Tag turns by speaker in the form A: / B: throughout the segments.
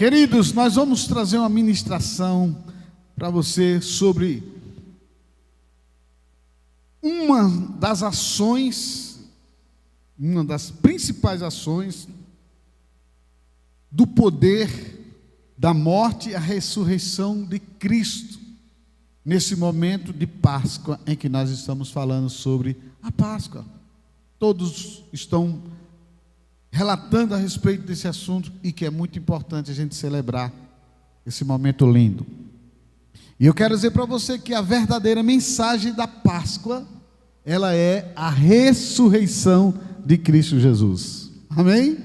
A: Queridos, nós vamos trazer uma ministração para você sobre uma das ações, uma das principais ações do poder da morte e a ressurreição de Cristo, nesse momento de Páscoa em que nós estamos falando sobre a Páscoa. Todos estão relatando a respeito desse assunto e que é muito importante a gente celebrar esse momento lindo. E eu quero dizer para você que a verdadeira mensagem da Páscoa, ela é a ressurreição de Cristo Jesus. Amém?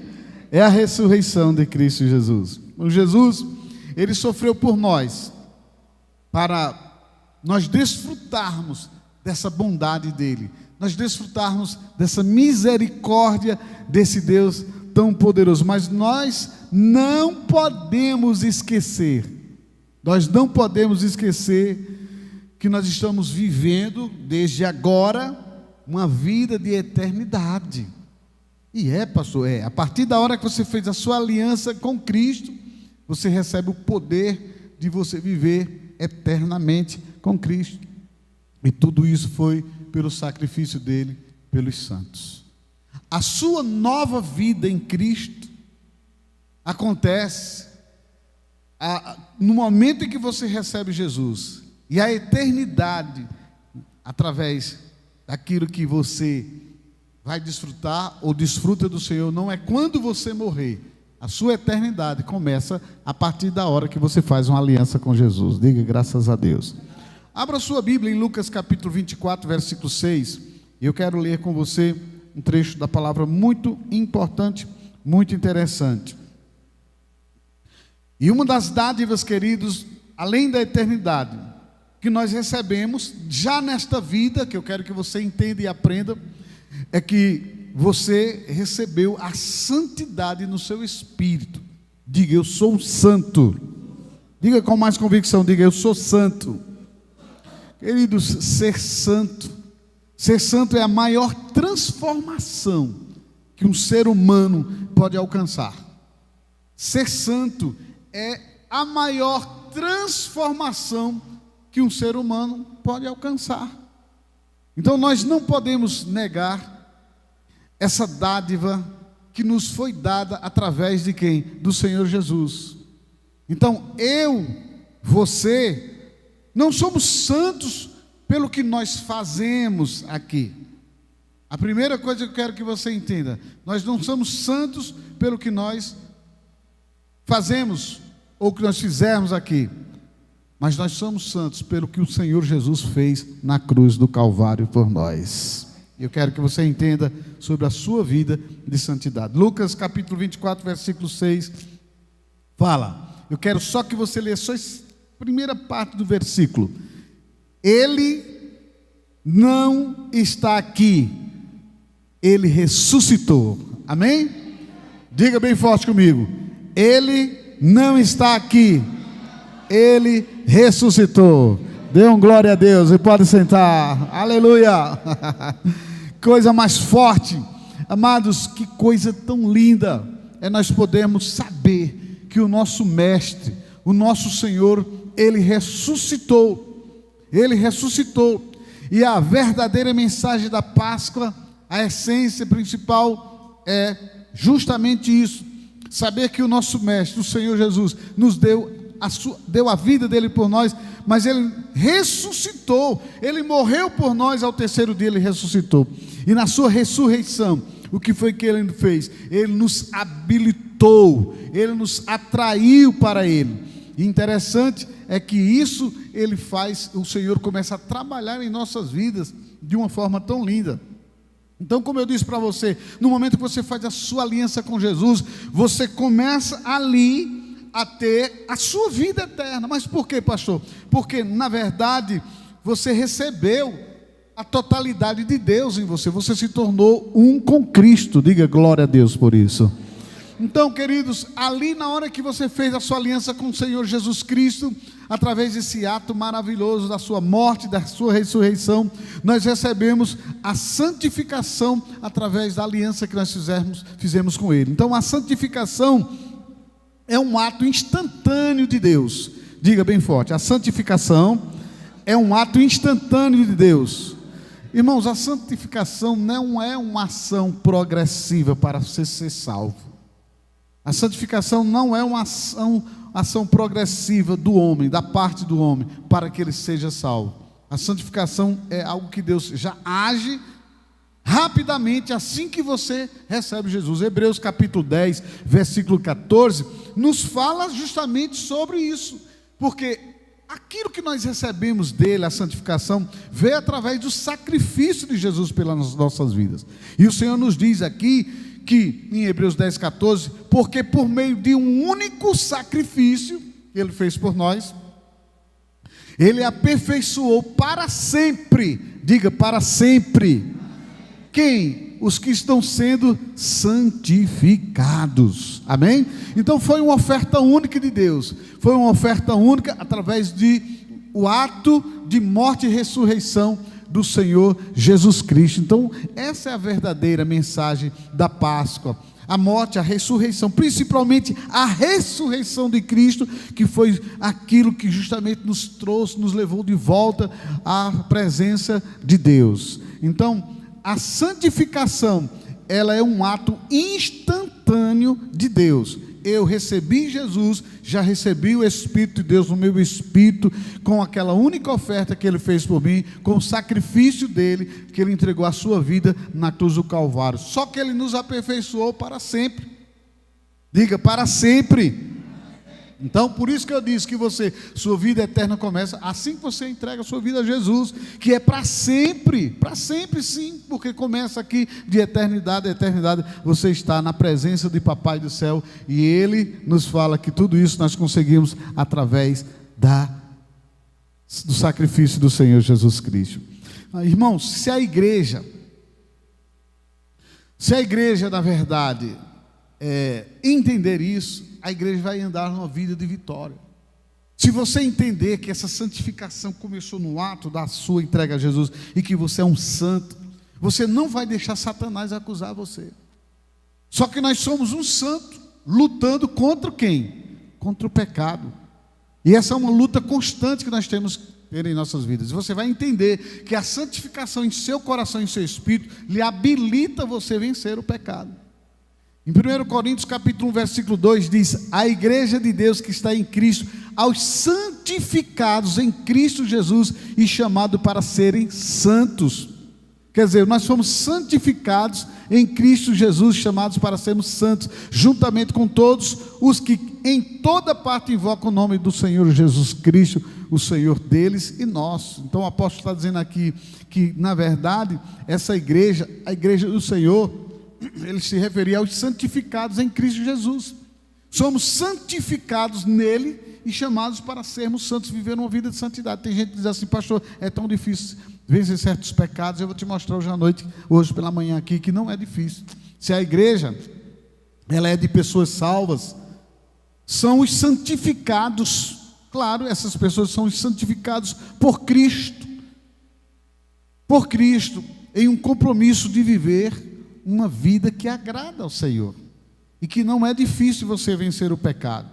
A: É a ressurreição de Cristo Jesus. O Jesus, ele sofreu por nós, para nós desfrutarmos dessa bondade dele, nós desfrutarmos dessa misericórdia desse Deus tão poderoso. Mas nós não podemos esquecer que nós estamos vivendo desde agora uma vida de eternidade. E pastor, a partir da hora que você fez a sua aliança com Cristo, você recebe o poder de você viver eternamente com Cristo. E tudo isso foi pelo sacrifício dele, pelos santos. A sua nova vida em Cristo acontece no momento em que você recebe Jesus. E a eternidade, através daquilo que você vai desfrutar ou desfruta do Senhor, não é quando você morrer. A sua eternidade começa a partir da hora que você faz uma aliança com Jesus. Diga graças a Deus. Abra sua Bíblia em Lucas capítulo 24, versículo 6. E eu quero ler com você um trecho da palavra muito importante, muito interessante. E uma das dádivas, queridos, além da eternidade, que nós recebemos já nesta vida, que eu quero que você entenda e aprenda, é que você recebeu a santidade no seu espírito. Diga, eu sou santo. Diga com mais convicção, diga, eu sou santo. Queridos, ser santo é a maior transformação que um ser humano pode alcançar. Ser santo é a maior transformação que um ser humano pode alcançar. Então nós não podemos negar essa dádiva que nos foi dada através de quem? Do Senhor Jesus. Então você, não somos santos pelo que nós fazemos aqui. A primeira coisa que eu quero que você entenda, nós não somos santos pelo que nós fazemos ou que nós fizermos aqui, mas nós somos santos pelo que o Senhor Jesus fez na cruz do Calvário por nós. Eu quero que você entenda sobre a sua vida de santidade. Lucas capítulo 24, versículo 6 fala, eu quero só que você leia só a primeira parte do versículo. Ele não está aqui, ele ressuscitou. Amém? Diga bem forte comigo, ele não está aqui, ele ressuscitou. Dê um glória a Deus e pode sentar. Aleluia. Coisa mais forte, amados, que coisa tão linda é nós podermos saber que o nosso mestre, o nosso Senhor, ele ressuscitou. Ele ressuscitou. E a verdadeira mensagem da Páscoa, a essência principal é justamente isso: saber que o nosso mestre, o Senhor Jesus, nos deu a vida dele por nós, mas ele ressuscitou. Ele morreu por nós, ao terceiro dia ele ressuscitou. E na sua ressurreição, o que foi que ele fez? Ele nos habilitou, ele nos atraiu para ele. E interessante é que isso ele faz, o Senhor começa a trabalhar em nossas vidas de uma forma tão linda. Então, como eu disse para você, no momento que você faz a sua aliança com Jesus, você começa ali a ter a sua vida eterna. Mas por quê, pastor? Porque na verdade você recebeu a totalidade de Deus em você. Você se tornou um com Cristo. Diga glória a Deus por isso. Então, queridos, ali na hora que você fez a sua aliança com o Senhor Jesus Cristo, através desse ato maravilhoso da sua morte, da sua ressurreição, nós recebemos a santificação através da aliança que nós fizemos com Ele. Então a santificação é um ato instantâneo de Deus. Diga bem forte: a santificação é um ato instantâneo de Deus. Irmãos, a santificação não é uma ação progressiva para você ser salvo. A santificação não é uma ação progressiva do homem, da parte do homem, para que ele seja salvo. A santificação é algo que Deus já age rapidamente assim que você recebe Jesus. Hebreus capítulo 10, versículo 14, nos fala justamente sobre isso, porque aquilo que nós recebemos dele, a santificação, veio através do sacrifício de Jesus pelas nossas vidas. E o Senhor nos diz aqui, que em Hebreus 10, 14, porque por meio de um único sacrifício que ele fez por nós, ele aperfeiçoou para sempre, diga para sempre, quem? Os que estão sendo santificados. Amém? Então foi uma oferta única de Deus. Foi uma oferta única através de o ato de morte e ressurreição do Senhor Jesus Cristo. Então essa é a verdadeira mensagem da Páscoa. A morte, a ressurreição, principalmente a ressurreição de Cristo, que foi aquilo que justamente nos trouxe, nos levou de volta à presença de Deus. Então a santificação, ela é um ato instantâneo de Deus. Eu recebi Jesus, já recebi o Espírito de Deus no meu espírito, com aquela única oferta que Ele fez por mim, com o sacrifício dEle, que Ele entregou a sua vida na cruz do Calvário. Só que Ele nos aperfeiçoou para sempre. Diga, para sempre. Então, por isso que eu disse que sua vida eterna começa assim que você entrega a sua vida a Jesus, que é para sempre sim, porque começa aqui de eternidade a eternidade, você está na presença de Papai do céu, e Ele nos fala que tudo isso nós conseguimos através do sacrifício do Senhor Jesus Cristo. Irmãos, se a igreja na verdade entender isso, a igreja vai andar numa vida de vitória. Se você entender que essa santificação começou no ato da sua entrega a Jesus, e que você é um santo, você não vai deixar Satanás acusar você. Só que nós somos um santo, lutando contra quem? Contra o pecado. E essa é uma luta constante que nós temos que ter em nossas vidas. E você vai entender que a santificação em seu coração, em seu espírito, lhe habilita você a vencer o pecado. Em 1 Coríntios capítulo 1, versículo 2 diz: a igreja de Deus que está em Cristo, aos santificados em Cristo Jesus e chamados para serem santos. Quer dizer, nós fomos santificados em Cristo Jesus, chamados para sermos santos, juntamente com todos os que em toda parte invocam o nome do Senhor Jesus Cristo, o Senhor deles e nosso. Então o apóstolo está dizendo aqui que, na verdade, essa igreja, a igreja do Senhor, ele se referia aos santificados em Cristo Jesus. Somos santificados nele e chamados para sermos santos, viver uma vida de santidade. Tem gente que diz assim: pastor, é tão difícil vencer certos pecados. Eu vou te mostrar hoje à noite, hoje pela manhã aqui, que não é difícil. Se a igreja ela é de pessoas salvas, são os santificados. Claro, essas pessoas são os santificados por Cristo, em um compromisso de viver uma vida que agrada ao Senhor, e que não é difícil você vencer o pecado.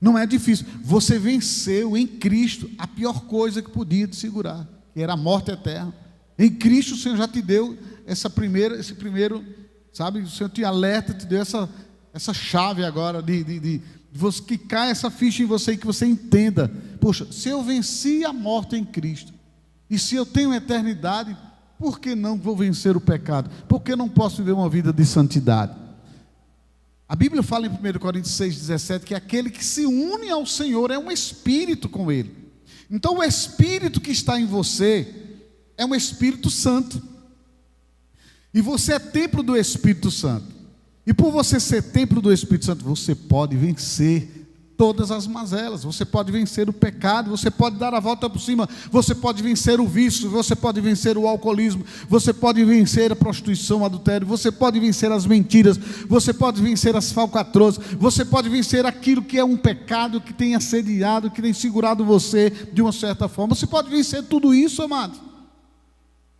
A: Não é difícil. Você venceu em Cristo a pior coisa que podia te segurar, que era a morte eterna. Em Cristo o Senhor já te deu esse primeiro, sabe, o Senhor te alerta, te deu essa chave agora de você, que cai essa ficha em você e que você entenda: poxa, se eu venci a morte em Cristo, e se eu tenho eternidade, por que não vou vencer o pecado? Por que não posso viver uma vida de santidade? A Bíblia fala em 1 Coríntios 6,17 que aquele que se une ao Senhor é um espírito com Ele. Então o espírito que está em você é um Espírito Santo, e você é templo do Espírito Santo. E por você ser templo do Espírito Santo, você pode vencer todas as mazelas, você pode vencer o pecado, você pode dar a volta por cima, você pode vencer o vício, você pode vencer o alcoolismo, você pode vencer a prostituição, o adultério, você pode vencer as mentiras, você pode vencer as falcatruas, você pode vencer aquilo que é um pecado, que tem assediado, que tem segurado você de uma certa forma. Você pode vencer tudo isso, amado.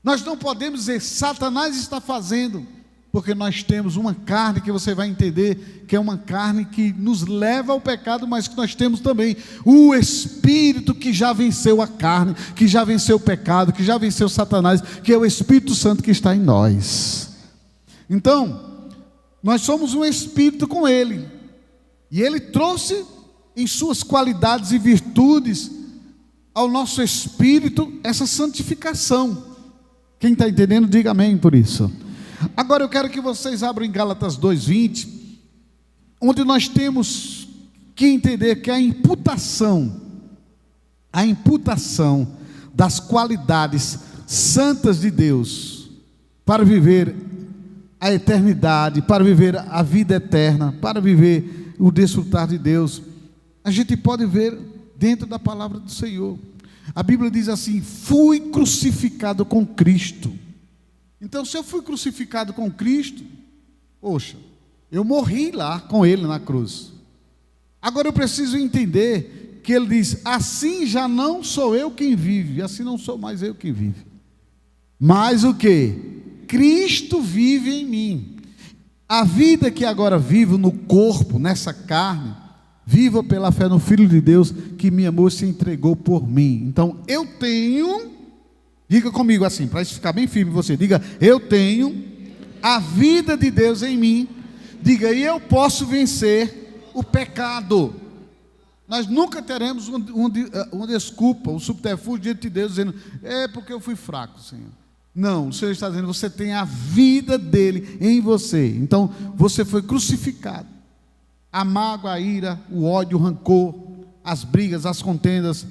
A: Nós não podemos dizer: Satanás está fazendo, Porque nós temos uma carne que você vai entender que é uma carne que nos leva ao pecado, mas que nós temos também o Espírito que já venceu a carne, que já venceu o pecado, que já venceu Satanás, que é o Espírito Santo que está em nós. Então, nós somos um Espírito com Ele, e Ele trouxe em suas qualidades e virtudes ao nosso espírito essa santificação. Quem está entendendo, diga amém por isso. Agora eu quero que vocês abram em Gálatas 2:20, onde nós temos que entender que a imputação das qualidades santas de Deus para viver a eternidade, para viver a vida eterna, para viver o desfrutar de Deus, a gente pode ver dentro da palavra do Senhor. A Bíblia diz assim: fui crucificado com Cristo. Então, se eu fui crucificado com Cristo, poxa, eu morri lá com Ele na cruz. Agora eu preciso entender que Ele diz: assim já não sou eu quem vive, assim não sou mais eu quem vive, mas o que? Cristo vive em mim. A vida que agora vivo no corpo, nessa carne, viva pela fé no Filho de Deus que me amou e se entregou por mim. Então eu tenho, diga comigo assim, para isso ficar bem firme, você diga: eu tenho a vida de Deus em mim. Diga: e eu posso vencer o pecado. Nós nunca teremos uma desculpa, um subterfúgio diante de Deus dizendo: é porque eu fui fraco, Senhor. Não, o Senhor está dizendo: você tem a vida dele em você. Então você foi crucificado. A mágoa, a ira, o ódio, o rancor, as brigas, as contendas,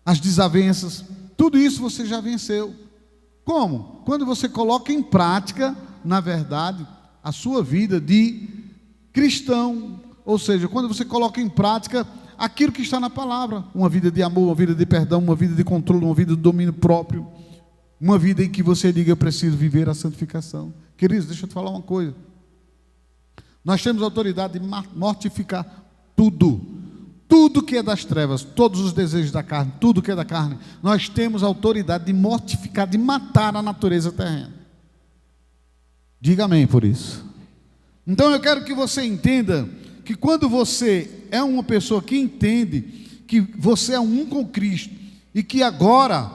A: as desavenças, tudo isso você já venceu. Como? Quando você coloca em prática, na verdade, a sua vida de cristão. Ou seja, quando você coloca em prática aquilo que está na palavra: uma vida de amor, uma vida de perdão, uma vida de controle, uma vida de domínio próprio, uma vida em que você diga: eu preciso viver a santificação. Queridos, deixa eu te falar uma coisa. Nós temos autoridade de mortificar tudo que é das trevas, todos os desejos da carne, tudo que é da carne. Nós temos autoridade de mortificar, de matar a natureza terrena. Diga amém por isso. Então eu quero que você entenda que quando você é uma pessoa que entende que você é um com Cristo, e que agora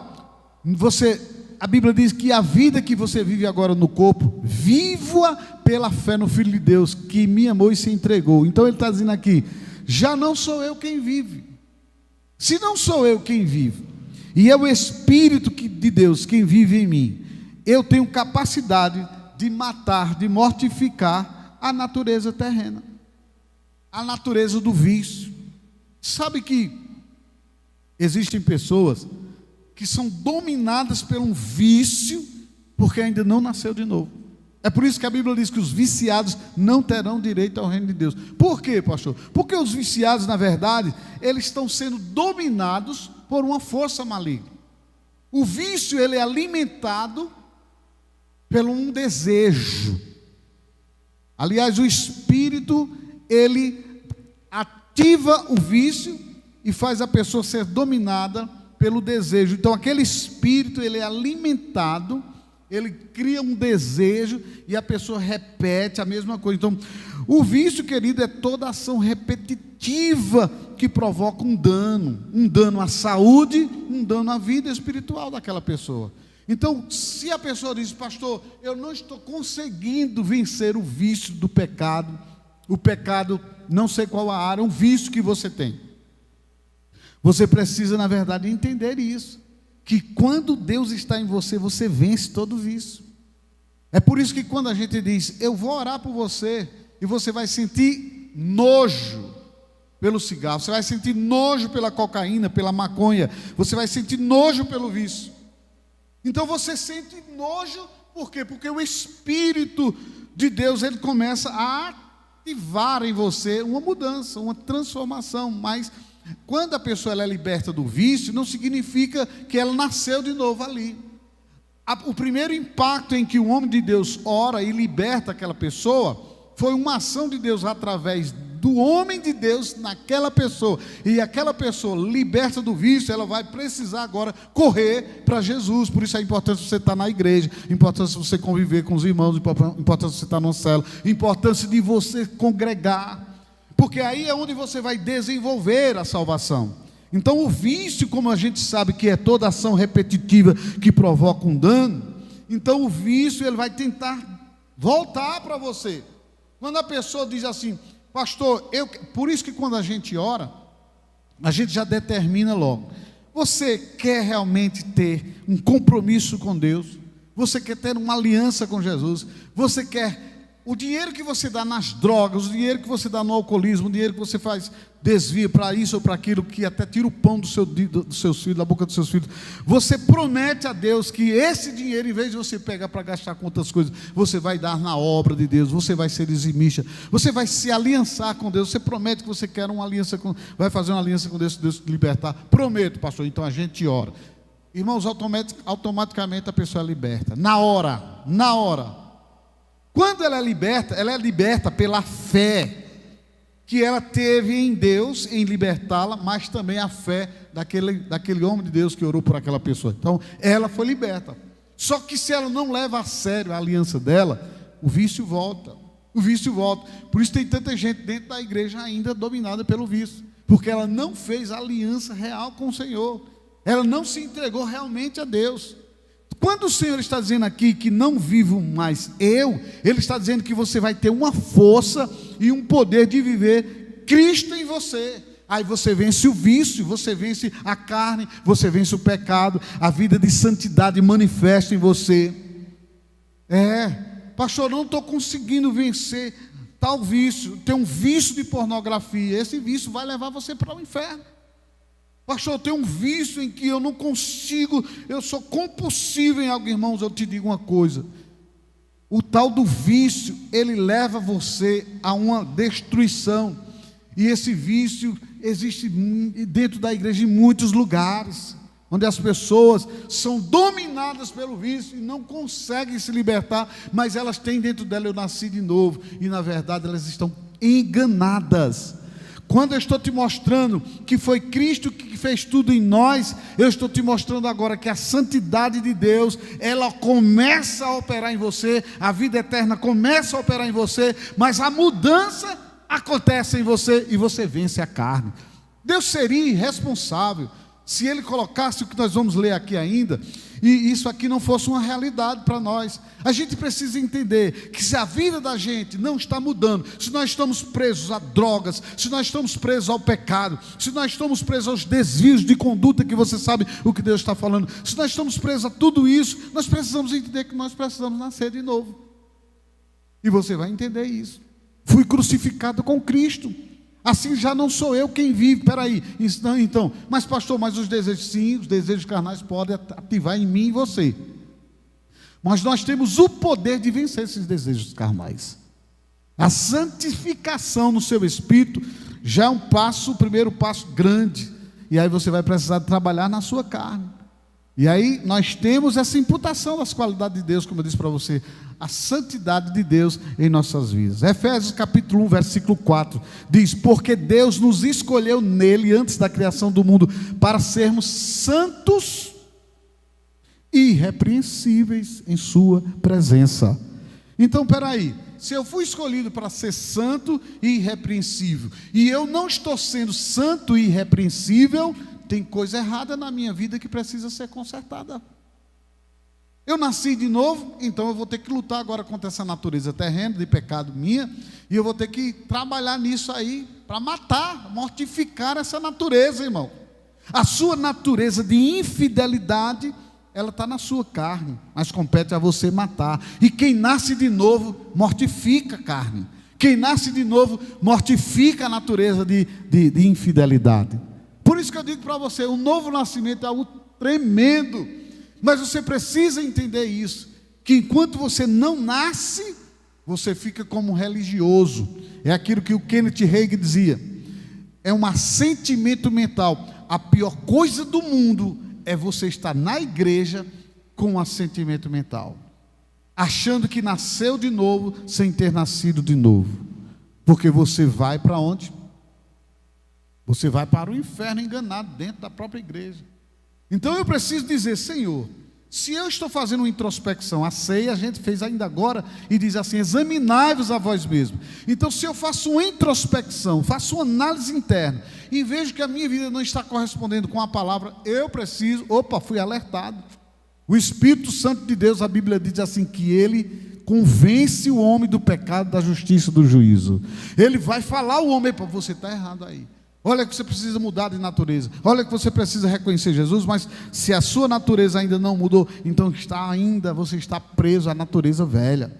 A: a Bíblia diz que a vida que você vive agora no corpo, viva pela fé no Filho de Deus que me amou e se entregou. Então ele está dizendo aqui: já não sou eu quem vive. Se não sou eu quem vive, e é o Espírito de Deus quem vive em mim, eu tenho capacidade de matar, de mortificar a natureza terrena, a natureza do vício. Sabe que existem pessoas que são dominadas por um vício, porque ainda não nasceu de novo. É por isso que a Bíblia diz que os viciados não terão direito ao reino de Deus. Por quê, pastor? Porque os viciados, na verdade, eles estão sendo dominados por uma força maligna. O vício, ele é alimentado pelo um desejo. Aliás, o espírito, ele ativa o vício e faz a pessoa ser dominada pelo desejo. Então aquele espírito, ele é alimentado, ele cria um desejo e a pessoa repete a mesma coisa. Então o vício, querido, é toda ação repetitiva que provoca um dano à saúde, um dano à vida espiritual daquela pessoa. Então, se a pessoa diz: pastor, eu não estou conseguindo vencer o vício do pecado, o pecado, não sei qual a área, um vício que você tem, você precisa, na verdade, entender isso, que quando Deus está em você, você vence todo vício. É por isso que quando a gente diz: eu vou orar por você, e você vai sentir nojo pelo cigarro, você vai sentir nojo pela cocaína, pela maconha, você vai sentir nojo pelo vício. Então você sente nojo, por quê? Porque o Espírito de Deus, ele começa a ativar em você uma mudança, uma transformação. Mas quando a pessoa ela é liberta do vício, não significa que ela nasceu de novo ali. O primeiro impacto em que o homem de Deus ora e liberta aquela pessoa foi uma ação de Deus através do homem de Deus naquela pessoa, e aquela pessoa liberta do vício, ela vai precisar agora correr para Jesus. Por isso a importância de você estar na igreja, a importância de você conviver com os irmãos, a importância de você estar numa célula, a importância de você congregar, porque aí é onde você vai desenvolver a salvação. Então o vício, como a gente sabe que é toda ação repetitiva que provoca um dano, então o vício ele vai tentar voltar para você. Quando a pessoa diz assim, pastor, por isso que quando a gente ora, a gente já determina logo, você quer realmente ter um compromisso com Deus? Você quer ter uma aliança com Jesus? Você quer o dinheiro que você dá nas drogas, o dinheiro que você dá no alcoolismo, o dinheiro que você desvia para isso ou para aquilo, que até tira o pão dos seus filhos, da boca dos seus filhos, você promete a Deus que esse dinheiro, em vez de você pegar para gastar com outras coisas, você vai dar na obra de Deus, você vai ser dizimista, você vai se aliançar com Deus, você promete que você quer uma aliança vai fazer uma aliança com Deus, se Deus te libertar. Prometo, pastor. Então a gente ora. Irmãos, automaticamente a pessoa é liberta, na hora. Quando ela é liberta pela fé que ela teve em Deus, em libertá-la, mas também a fé daquele homem de Deus que orou por aquela pessoa. Então, ela foi liberta. Só que se ela não leva a sério a aliança dela, o vício volta. Por isso tem tanta gente dentro da igreja ainda dominada pelo vício, porque ela não fez aliança real com o Senhor. Ela não se entregou realmente a Deus. Quando o Senhor está dizendo aqui que não vivo mais eu, Ele está dizendo que você vai ter uma força e um poder de viver Cristo em você. Aí você vence o vício, você vence a carne, você vence o pecado, a vida de santidade manifesta em você. Pastor, não estou conseguindo vencer tal vício, tem um vício de pornografia, esse vício vai levar você para o inferno. Pastor, eu tenho um vício em que eu não consigo, eu sou compulsivo em algo. Irmãos, eu te digo uma coisa, o tal do vício, ele leva você a uma destruição, e esse vício existe dentro da igreja em muitos lugares, onde as pessoas são dominadas pelo vício e não conseguem se libertar, mas elas têm dentro dela, eu nasci de novo, e na verdade elas estão enganadas. Quando eu estou te mostrando que foi Cristo que fez tudo em nós, eu estou te mostrando agora que a santidade de Deus, ela começa a operar em você, a vida eterna começa a operar em você, mas a mudança acontece em você e você vence a carne. Deus seria irresponsável se Ele colocasse o que nós vamos ler aqui ainda, e isso aqui não fosse uma realidade para nós. A gente precisa entender que se a vida da gente não está mudando, se nós estamos presos a drogas, se nós estamos presos ao pecado, se nós estamos presos aos desvios de conduta, que você sabe o que Deus está falando, se nós estamos presos a tudo isso, nós precisamos entender que nós precisamos nascer de novo. E você vai entender isso. Fui crucificado com Cristo, assim já não sou eu quem vive. Peraí, então, mas pastor, mas os desejos, sim, os desejos carnais podem ativar em mim e você, mas nós temos o poder de vencer esses desejos carnais. A santificação no seu espírito já é um passo, o primeiro passo grande, e aí você vai precisar trabalhar na sua carne. E aí nós temos essa imputação das qualidades de Deus, como eu disse para você, a santidade de Deus em nossas vidas. Efésios capítulo 1, versículo 4, diz: porque Deus nos escolheu nele antes da criação do mundo, para sermos santos e irrepreensíveis em sua presença. Então, peraí, se eu fui escolhido para ser santo e irrepreensível, e eu não estou sendo santo e irrepreensível, tem coisa errada na minha vida que precisa ser consertada. Eu nasci de novo, então eu vou ter que lutar agora contra essa natureza terrena de pecado minha, e eu vou ter que trabalhar nisso aí, para matar, mortificar essa natureza, irmão. A sua natureza de infidelidade, ela está na sua carne, mas compete a você matar. E quem nasce de novo, mortifica a carne. Quem nasce de novo, mortifica a natureza de infidelidade. Por isso que eu digo para você, o novo nascimento é algo tremendo, mas você precisa entender isso, que enquanto você não nasce, você fica como um religioso. É aquilo que o Kenneth Hagin dizia, é um assentimento mental. A pior coisa do mundo é você estar na igreja com um assentimento mental, achando que nasceu de novo sem ter nascido de novo. Porque você vai para onde? Você vai para o inferno enganado dentro da própria igreja. Então eu preciso dizer: Senhor, se eu estou fazendo uma introspecção, a ceia a gente fez ainda agora, e diz assim: examinai-vos a vós mesmos. Então, se eu faço uma introspecção, faço uma análise interna, e vejo que a minha vida não está correspondendo com a palavra, eu preciso, fui alertado. O Espírito Santo de Deus, a Bíblia diz assim, que ele convence o homem do pecado, da justiça e do juízo. Ele vai falar ao homem: para você está errado aí. Olha que você precisa mudar de natureza. Olha que você precisa reconhecer Jesus, mas se a sua natureza ainda não mudou, então você está preso à natureza velha.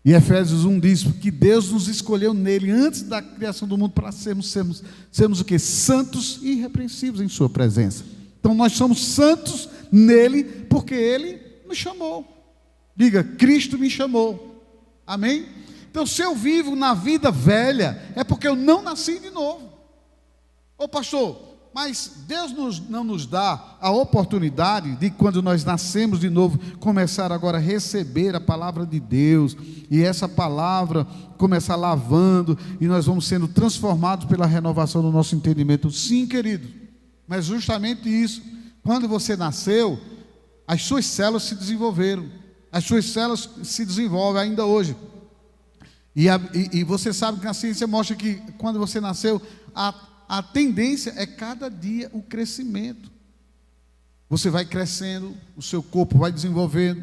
A: E Efésios 1 diz que Deus nos escolheu nele antes da criação do mundo para sermos o quê? Santos e irrepreensíveis em sua presença. Então nós somos santos nele porque ele nos chamou. Diga: Cristo me chamou. Amém? Então, se eu vivo na vida velha, é porque eu não nasci de novo. Pastor, mas Deus não nos dá a oportunidade de, quando nós nascemos de novo, começar agora a receber a palavra de Deus, e essa palavra começar lavando, e nós vamos sendo transformados pela renovação do nosso entendimento. Sim, querido, mas justamente isso. Quando você nasceu, as suas células se desenvolveram, as suas células se desenvolvem ainda hoje, e você sabe que na ciência mostra que quando você nasceu, a tendência é cada dia o crescimento. Você vai crescendo, o seu corpo vai desenvolvendo,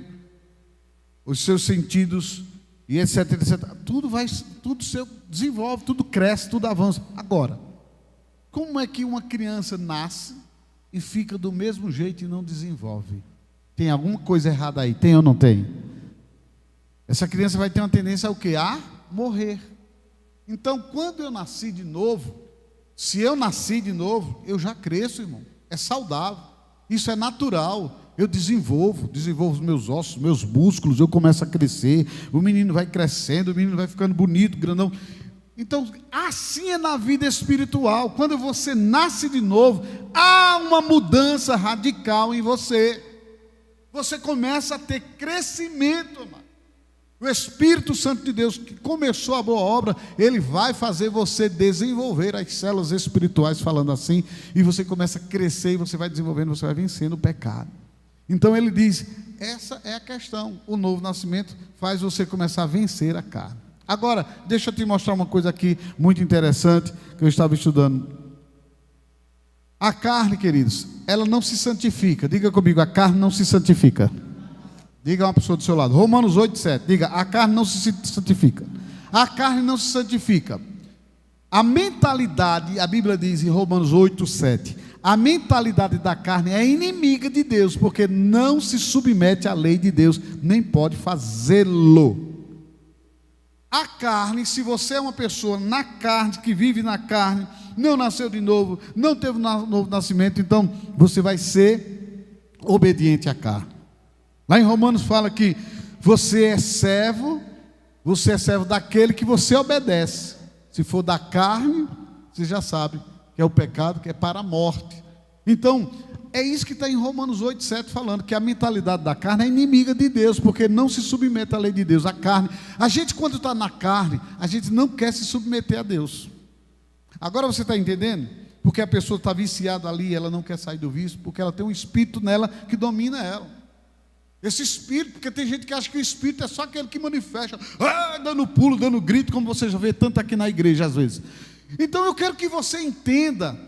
A: os seus sentidos, e etc, etc. Tudo seu desenvolve, tudo cresce, tudo avança. Agora, como é que uma criança nasce e fica do mesmo jeito e não desenvolve? Tem alguma coisa errada aí? Tem ou não tem? Essa criança vai ter uma tendência ao quê? A morrer. Então, quando eu nasci de novo, se eu nasci de novo, eu já cresço, irmão. É saudável, isso é natural. Eu desenvolvo os meus ossos, meus músculos, eu começo a crescer, o menino vai crescendo, o menino vai ficando bonito, grandão. Então, assim é na vida espiritual. Quando você nasce de novo, há uma mudança radical em você. Você começa a ter crescimento, irmão. O Espírito Santo de Deus, que começou a boa obra, ele vai fazer você desenvolver as células espirituais, falando assim, e você começa a crescer, e você vai desenvolvendo, você vai vencendo o pecado. Então ele diz: essa é a questão. O novo nascimento faz você começar a vencer a carne. Agora, deixa eu te mostrar uma coisa aqui muito interessante, que eu estava estudando. A carne, queridos, ela não se santifica. Diga comigo: a carne não se santifica. Diga a uma pessoa do seu lado. Romanos 8:7. Diga: a carne não se santifica. A carne não se santifica. A mentalidade, a Bíblia diz em Romanos 8:7, a mentalidade da carne é inimiga de Deus, porque não se submete à lei de Deus, nem pode fazê-lo. A carne, se você é uma pessoa na carne, que vive na carne, não nasceu de novo, não teve um novo nascimento, então você vai ser obediente à carne. Lá em Romanos fala que você é servo daquele que você obedece. Se for da carne, você já sabe que é o pecado, que é para a morte. Então, é isso que está em Romanos 8:7 falando, que a mentalidade da carne é inimiga de Deus, porque não se submete à lei de Deus. A carne, a gente quando está na carne, a gente não quer se submeter a Deus. Agora você está entendendo? Porque a pessoa está viciada ali, ela não quer sair do vício, porque ela tem um espírito nela que domina ela. Esse espírito, porque tem gente que acha que o espírito é só aquele que manifesta, dando pulo, dando grito, como você já vê tanto aqui na igreja às vezes. Então eu quero que você entenda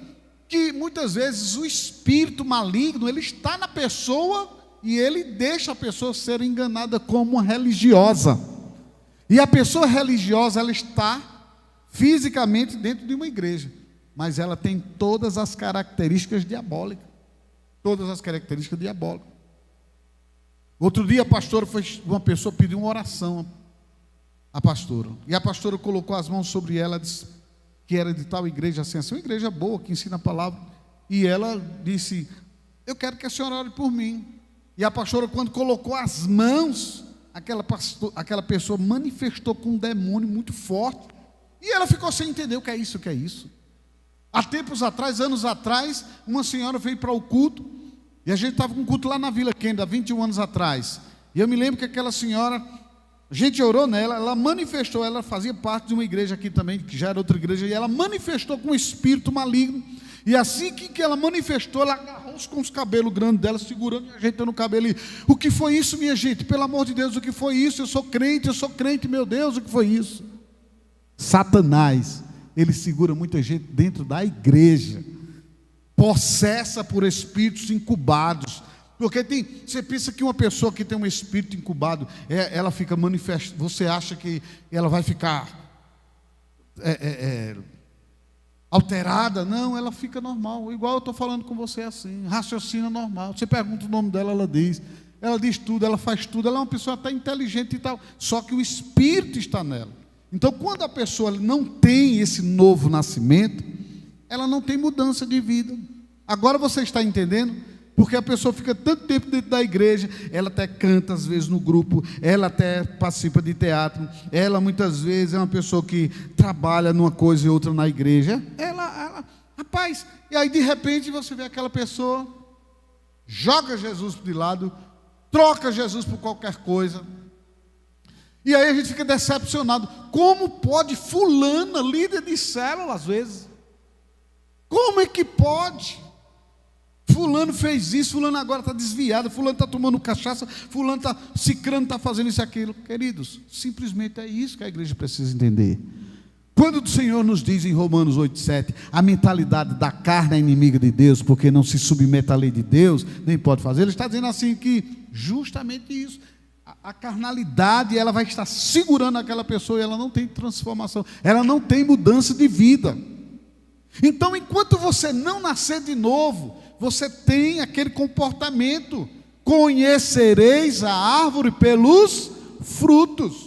A: que muitas vezes o espírito maligno, ele está na pessoa e ele deixa a pessoa ser enganada como uma religiosa. E a pessoa religiosa, ela está fisicamente dentro de uma igreja, mas ela tem todas as características diabólicas. Todas as características diabólicas. Outro dia uma pessoa pediu uma oração à pastora, e a pastora colocou as mãos sobre ela, disse que era de tal igreja assim, uma igreja boa, que ensina a palavra, e ela disse: eu quero que a senhora ore por mim. E a pastora, quando colocou as mãos, aquela pessoa manifestou com um demônio muito forte, e ela ficou sem entender o que é isso, Há tempos atrás, anos atrás, uma senhora veio para o culto, e a gente estava com um culto lá na Vila Kennedy, há 21 anos atrás. E eu me lembro que aquela senhora, A gente orou nela, ela manifestou, ela fazia parte de uma igreja aqui também, que já era outra igreja, e ela manifestou com um espírito maligno. E assim que ela manifestou, ela agarrou-se com os cabelos grandes dela, segurando e ajeitando o cabelo. E, o que foi isso, minha gente? Pelo amor de Deus, o que foi isso? Eu sou crente, meu Deus, o que foi isso? Satanás, ele segura muita gente dentro da igreja, possessa por espíritos incubados. Porque você pensa que uma pessoa que tem um espírito incubado, ela fica manifesta, você acha que ela vai ficar alterada? Não, ela fica normal, igual eu estou falando com você assim, raciocina normal. Você pergunta o nome dela, ela diz tudo, ela faz tudo, ela é uma pessoa até inteligente e tal, só que o espírito está nela. Então, quando a pessoa não tem esse novo nascimento, ela não tem mudança de vida. Agora você está entendendo? Porque a pessoa fica tanto tempo dentro da igreja, ela até canta às vezes no grupo, ela até participa de teatro, ela muitas vezes é uma pessoa que trabalha numa coisa e outra na igreja, rapaz, e aí de repente você vê aquela pessoa, joga Jesus de lado, troca Jesus por qualquer coisa, e aí a gente fica decepcionado. Como pode fulana, líder de célula às vezes, como é que pode? Fulano fez isso, fulano agora está desviado, fulano está tomando cachaça, fulano está, cicrano está fazendo isso e aquilo. Queridos, simplesmente é isso que a igreja precisa entender. Quando o Senhor nos diz em Romanos 8,7, a mentalidade da carne é inimiga de Deus, porque não se submete à lei de Deus, nem pode fazer, ele está dizendo assim que justamente isso, a carnalidade, ela vai estar segurando aquela pessoa e ela não tem transformação, ela não tem mudança de vida. Então, enquanto você não nascer de novo, você tem aquele comportamento: conhecereis a árvore pelos frutos.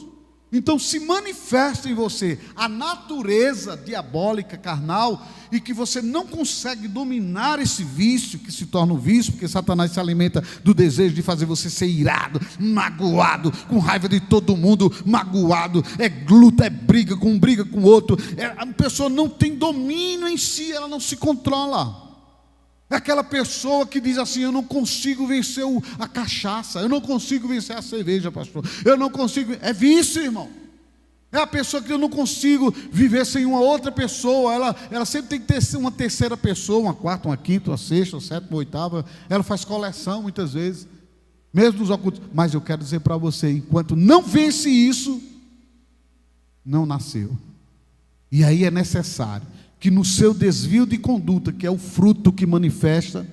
A: Então se manifesta em você a natureza diabólica, carnal, e que você não consegue dominar esse vício, que se torna um vício, porque Satanás se alimenta do desejo de fazer você ser irado, magoado, com raiva de todo mundo, magoado, luta, briga com um, briga com o outro, a pessoa não tem domínio em si, ela não se controla. É aquela pessoa que diz assim: eu não consigo vencer a cachaça, eu não consigo vencer a cerveja, pastor, eu não consigo. É vício, irmão. É a pessoa que eu não consigo viver sem uma outra pessoa. Ela sempre tem que ter uma terceira pessoa, uma quarta, uma quinta, uma sexta, uma sétima, uma oitava. Ela faz coleção muitas vezes, mesmo nos ocultos. Mas eu quero dizer para você, enquanto não vence isso, não nasceu. E aí é necessário que no seu desvio de conduta, que é o fruto que manifesta,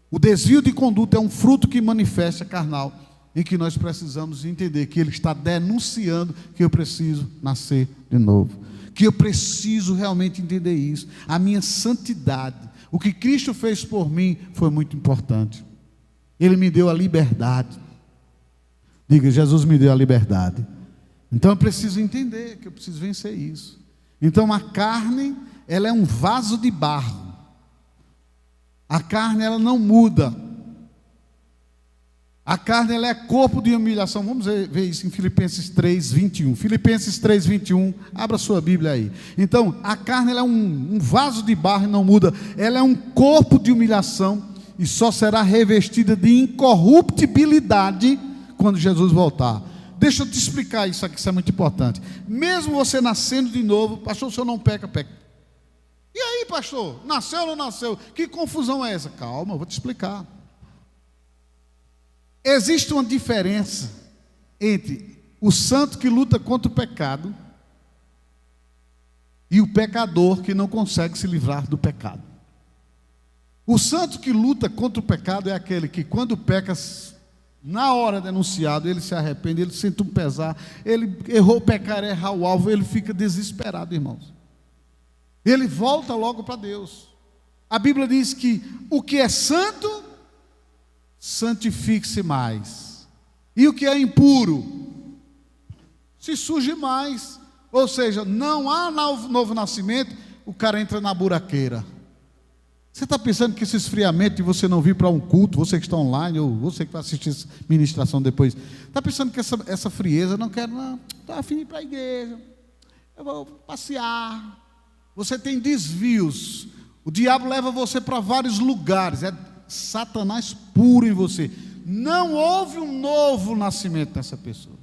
A: o desvio de conduta é um fruto que manifesta carnal, em que nós precisamos entender que ele está denunciando que eu preciso nascer de novo, que eu preciso realmente entender isso. A minha santidade, o que Cristo fez por mim foi muito importante. Ele me deu a liberdade. Diga: Jesus me deu a liberdade. Então eu preciso entender que eu preciso vencer isso. Então a carne, ela é um vaso de barro. A carne, ela não muda. A carne, ela é corpo de humilhação. Vamos ver isso em Filipenses 3:21. Filipenses 3:21, abra sua Bíblia aí. Então, a carne, ela é um vaso de barro e não muda. Ela é um corpo de humilhação e só será revestida de incorruptibilidade quando Jesus voltar. Deixa eu te explicar isso aqui, isso é muito importante. Mesmo você nascendo de novo, pastor, o senhor não peca, peca. E aí, pastor, nasceu ou não nasceu? Que confusão é essa? Calma, eu vou te explicar. Existe uma diferença entre o santo que luta contra o pecado e o pecador que não consegue se livrar do pecado. O santo que luta contra o pecado é aquele que, quando peca, na hora denunciado, ele se arrepende, ele sente um pesar, ele errou, pecar, errar o alvo, ele fica desesperado, irmãos. Ele volta logo para Deus. A Bíblia diz que o que é santo, santifique-se mais, e o que é impuro, se suje mais. Ou seja, não há novo nascimento, o cara entra na buraqueira. Você está pensando que esse esfriamento de você não vir para um culto, você que está online, ou você que vai assistir essa ministração depois, está pensando que essa frieza, não quero, não, estou afim de ir para a igreja, eu vou passear. Você tem desvios, o diabo leva você para vários lugares, é Satanás puro em você. Não houve um novo nascimento nessa pessoa.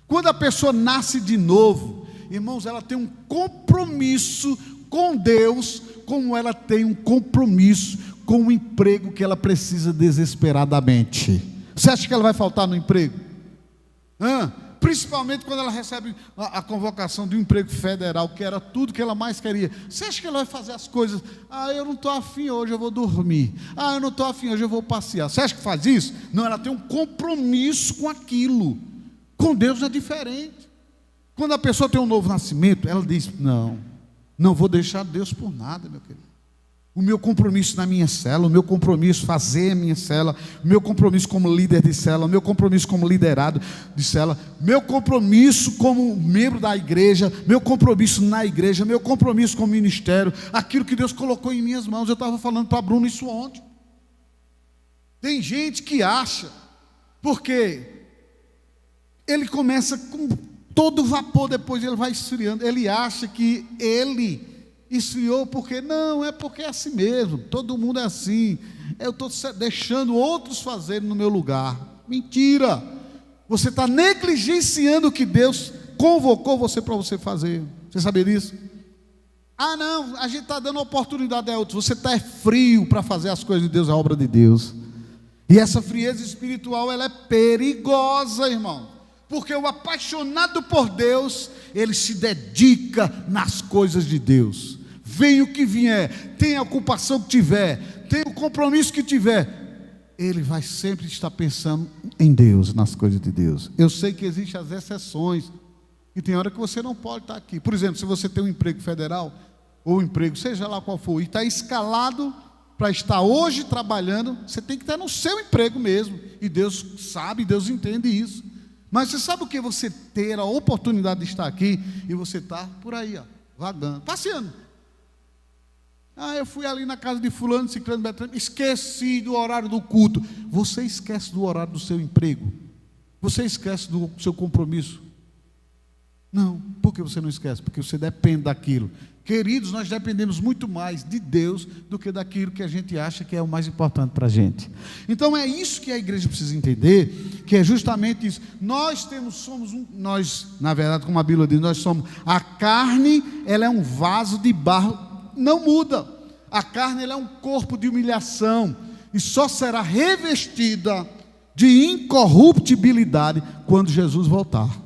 A: Quando a pessoa nasce de novo, irmãos, ela tem um compromisso com Deus, como ela tem um compromisso com o emprego que ela precisa desesperadamente. Você acha que ela vai faltar no emprego? Principalmente quando ela recebe a convocação de um emprego federal, que era tudo que ela mais queria. Você acha que ela vai fazer as coisas? Eu não estou afim hoje, eu vou dormir. Eu não estou afim hoje, eu vou passear. Você acha que faz isso? Não, ela tem um compromisso com aquilo. Com Deus é diferente. Quando a pessoa tem um novo nascimento, ela diz: não vou deixar Deus por nada, meu querido. O meu compromisso na minha célula, o meu compromisso fazer a minha célula, o meu compromisso como líder de célula, o meu compromisso como liderado de célula, meu compromisso como membro da igreja, meu compromisso na igreja, meu compromisso com o ministério, aquilo que Deus colocou em minhas mãos. Eu estava falando para Bruno isso ontem. Tem gente que acha, porque ele começa com todo vapor, depois ele vai esfriando, ele acha que ele esfriou porque é assim mesmo, todo mundo é assim, eu estou deixando outros fazerem no meu lugar. Mentira! Você está negligenciando o que Deus convocou você para você fazer. Você sabia disso? Não, a gente está dando oportunidade a outros. Você está frio para fazer as coisas de Deus, a obra de Deus. E essa frieza espiritual, ela é perigosa, irmão. Porque o apaixonado por Deus, ele se dedica nas coisas de Deus. Vem o que vier, tem a ocupação que tiver, tem o compromisso que tiver, ele vai sempre estar pensando em Deus, nas coisas de Deus. Eu sei que existem as exceções, e tem hora que você não pode estar aqui. Por exemplo, se você tem um emprego federal, ou um emprego, seja lá qual for, e está escalado para estar hoje trabalhando, você tem que estar no seu emprego mesmo. E Deus sabe, Deus entende isso. Mas você sabe o que? Você ter a oportunidade de estar aqui e você está por aí, vagando, passeando. Eu fui ali na casa de fulano, ciclano, Beltrano, esqueci do horário do culto. Você esquece do horário do seu emprego? Você esquece do seu compromisso? Não, por que você não esquece? Porque você depende daquilo. Queridos, nós dependemos muito mais de Deus do que daquilo que a gente acha que é o mais importante para a gente. Então é isso que a igreja precisa entender, que é justamente isso. Nós na verdade, como a Bíblia diz, nós somos, a carne, ela é um vaso de barro, não muda. A carne, ela é um corpo de humilhação, e só será revestida de incorruptibilidade quando Jesus voltar.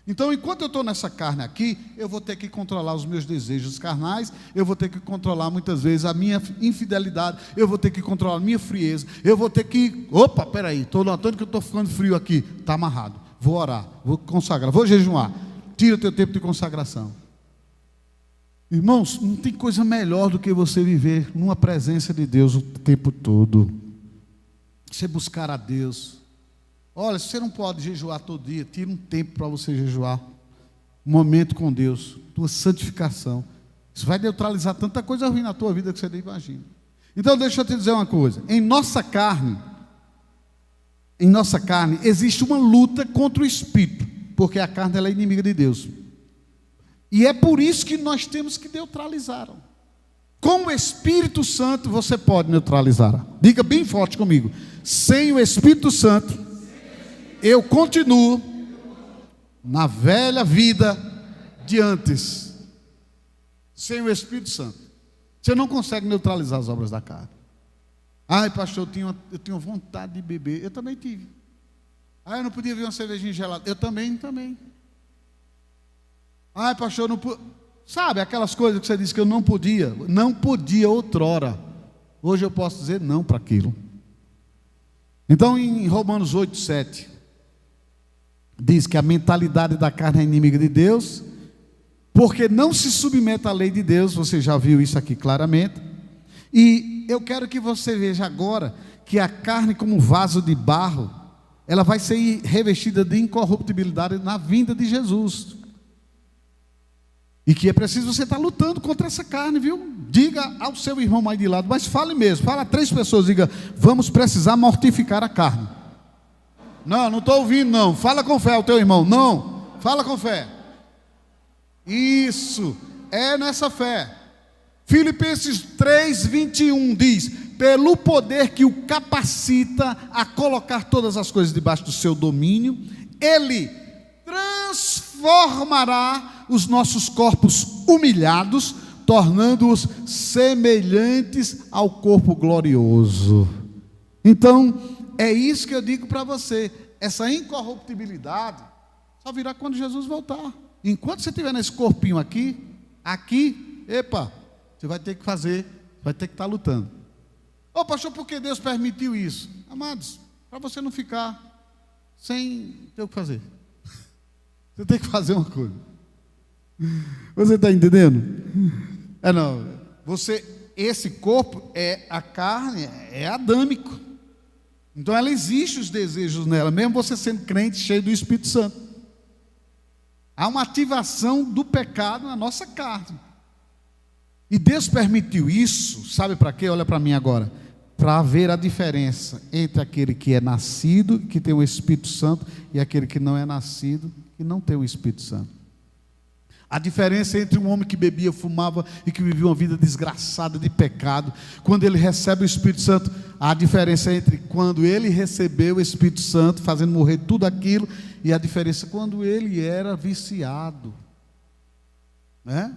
A: Então, enquanto eu estou nessa carne aqui, eu vou ter que controlar os meus desejos carnais, eu vou ter que controlar muitas vezes a minha infidelidade, eu vou ter que controlar a minha frieza, eu vou ter que, peraí, estou notando que eu estou ficando frio aqui, está amarrado, vou orar, vou consagrar, vou jejuar. Tira o teu tempo de consagração. Irmãos, não tem coisa melhor do que você viver numa presença de Deus o tempo todo. Você buscar a Deus. Olha, se você não pode jejuar todo dia, tira um tempo para você jejuar. Um momento com Deus, tua santificação. Isso vai neutralizar tanta coisa ruim na tua vida que você nem imagina. Então deixa eu te dizer uma coisa. Em nossa carne existe uma luta contra o Espírito, porque a carne ela é inimiga de Deus. E é por isso que nós temos que neutralizá-la. Com o Espírito Santo você pode neutralizá-la. Diga bem forte comigo: sem o Espírito Santo, eu continuo na velha vida de antes. Sem o Espírito Santo, você não consegue neutralizar as obras da carne. Pastor, eu tinha vontade de beber. Eu também tive. Eu não podia ver uma cervejinha gelada. Eu também. Pastor, não podia. Sabe, aquelas coisas que você disse que eu não podia outrora. Hoje eu posso dizer não para aquilo. Então, em Romanos 8:7, diz que a mentalidade da carne é inimiga de Deus, porque não se submete à lei de Deus. Você já viu isso aqui claramente. E eu quero que você veja agora que a carne, como vaso de barro, ela vai ser revestida de incorruptibilidade na vinda de Jesus. E que é preciso você estar lutando contra essa carne, viu? Diga ao seu irmão aí de lado, mas fale mesmo, fala a 3 pessoas, diga: vamos precisar mortificar a carne. Não estou ouvindo não, fala com fé ao teu irmão. Não, fala com fé. Isso, é nessa fé. Filipenses 3:21 diz: pelo poder que o capacita a colocar todas as coisas debaixo do seu domínio, ele transformará os nossos corpos humilhados, tornando-os semelhantes ao corpo glorioso. Então, é isso que eu digo para você, essa incorruptibilidade só virá quando Jesus voltar. Enquanto você estiver nesse corpinho aqui, epa, você vai ter que fazer, vai ter que estar lutando. Ô pastor, por que Deus permitiu isso? Amados, para você não ficar sem ter o que fazer. Você tem que fazer uma coisa. Você está entendendo? Esse corpo é a carne, é adâmico. Então ela existe os desejos nela, mesmo você sendo crente, cheio do Espírito Santo. Há uma ativação do pecado na nossa carne. E Deus permitiu isso, sabe para quê? Olha para mim agora. Para ver a diferença entre aquele que é nascido, que tem o Espírito Santo, e aquele que não é nascido, que não tem o Espírito Santo. A diferença entre um homem que bebia, fumava e que vivia uma vida desgraçada de pecado, quando ele recebe o Espírito Santo, a diferença entre quando ele recebeu o Espírito Santo, fazendo morrer tudo aquilo, e a diferença quando ele era viciado, né?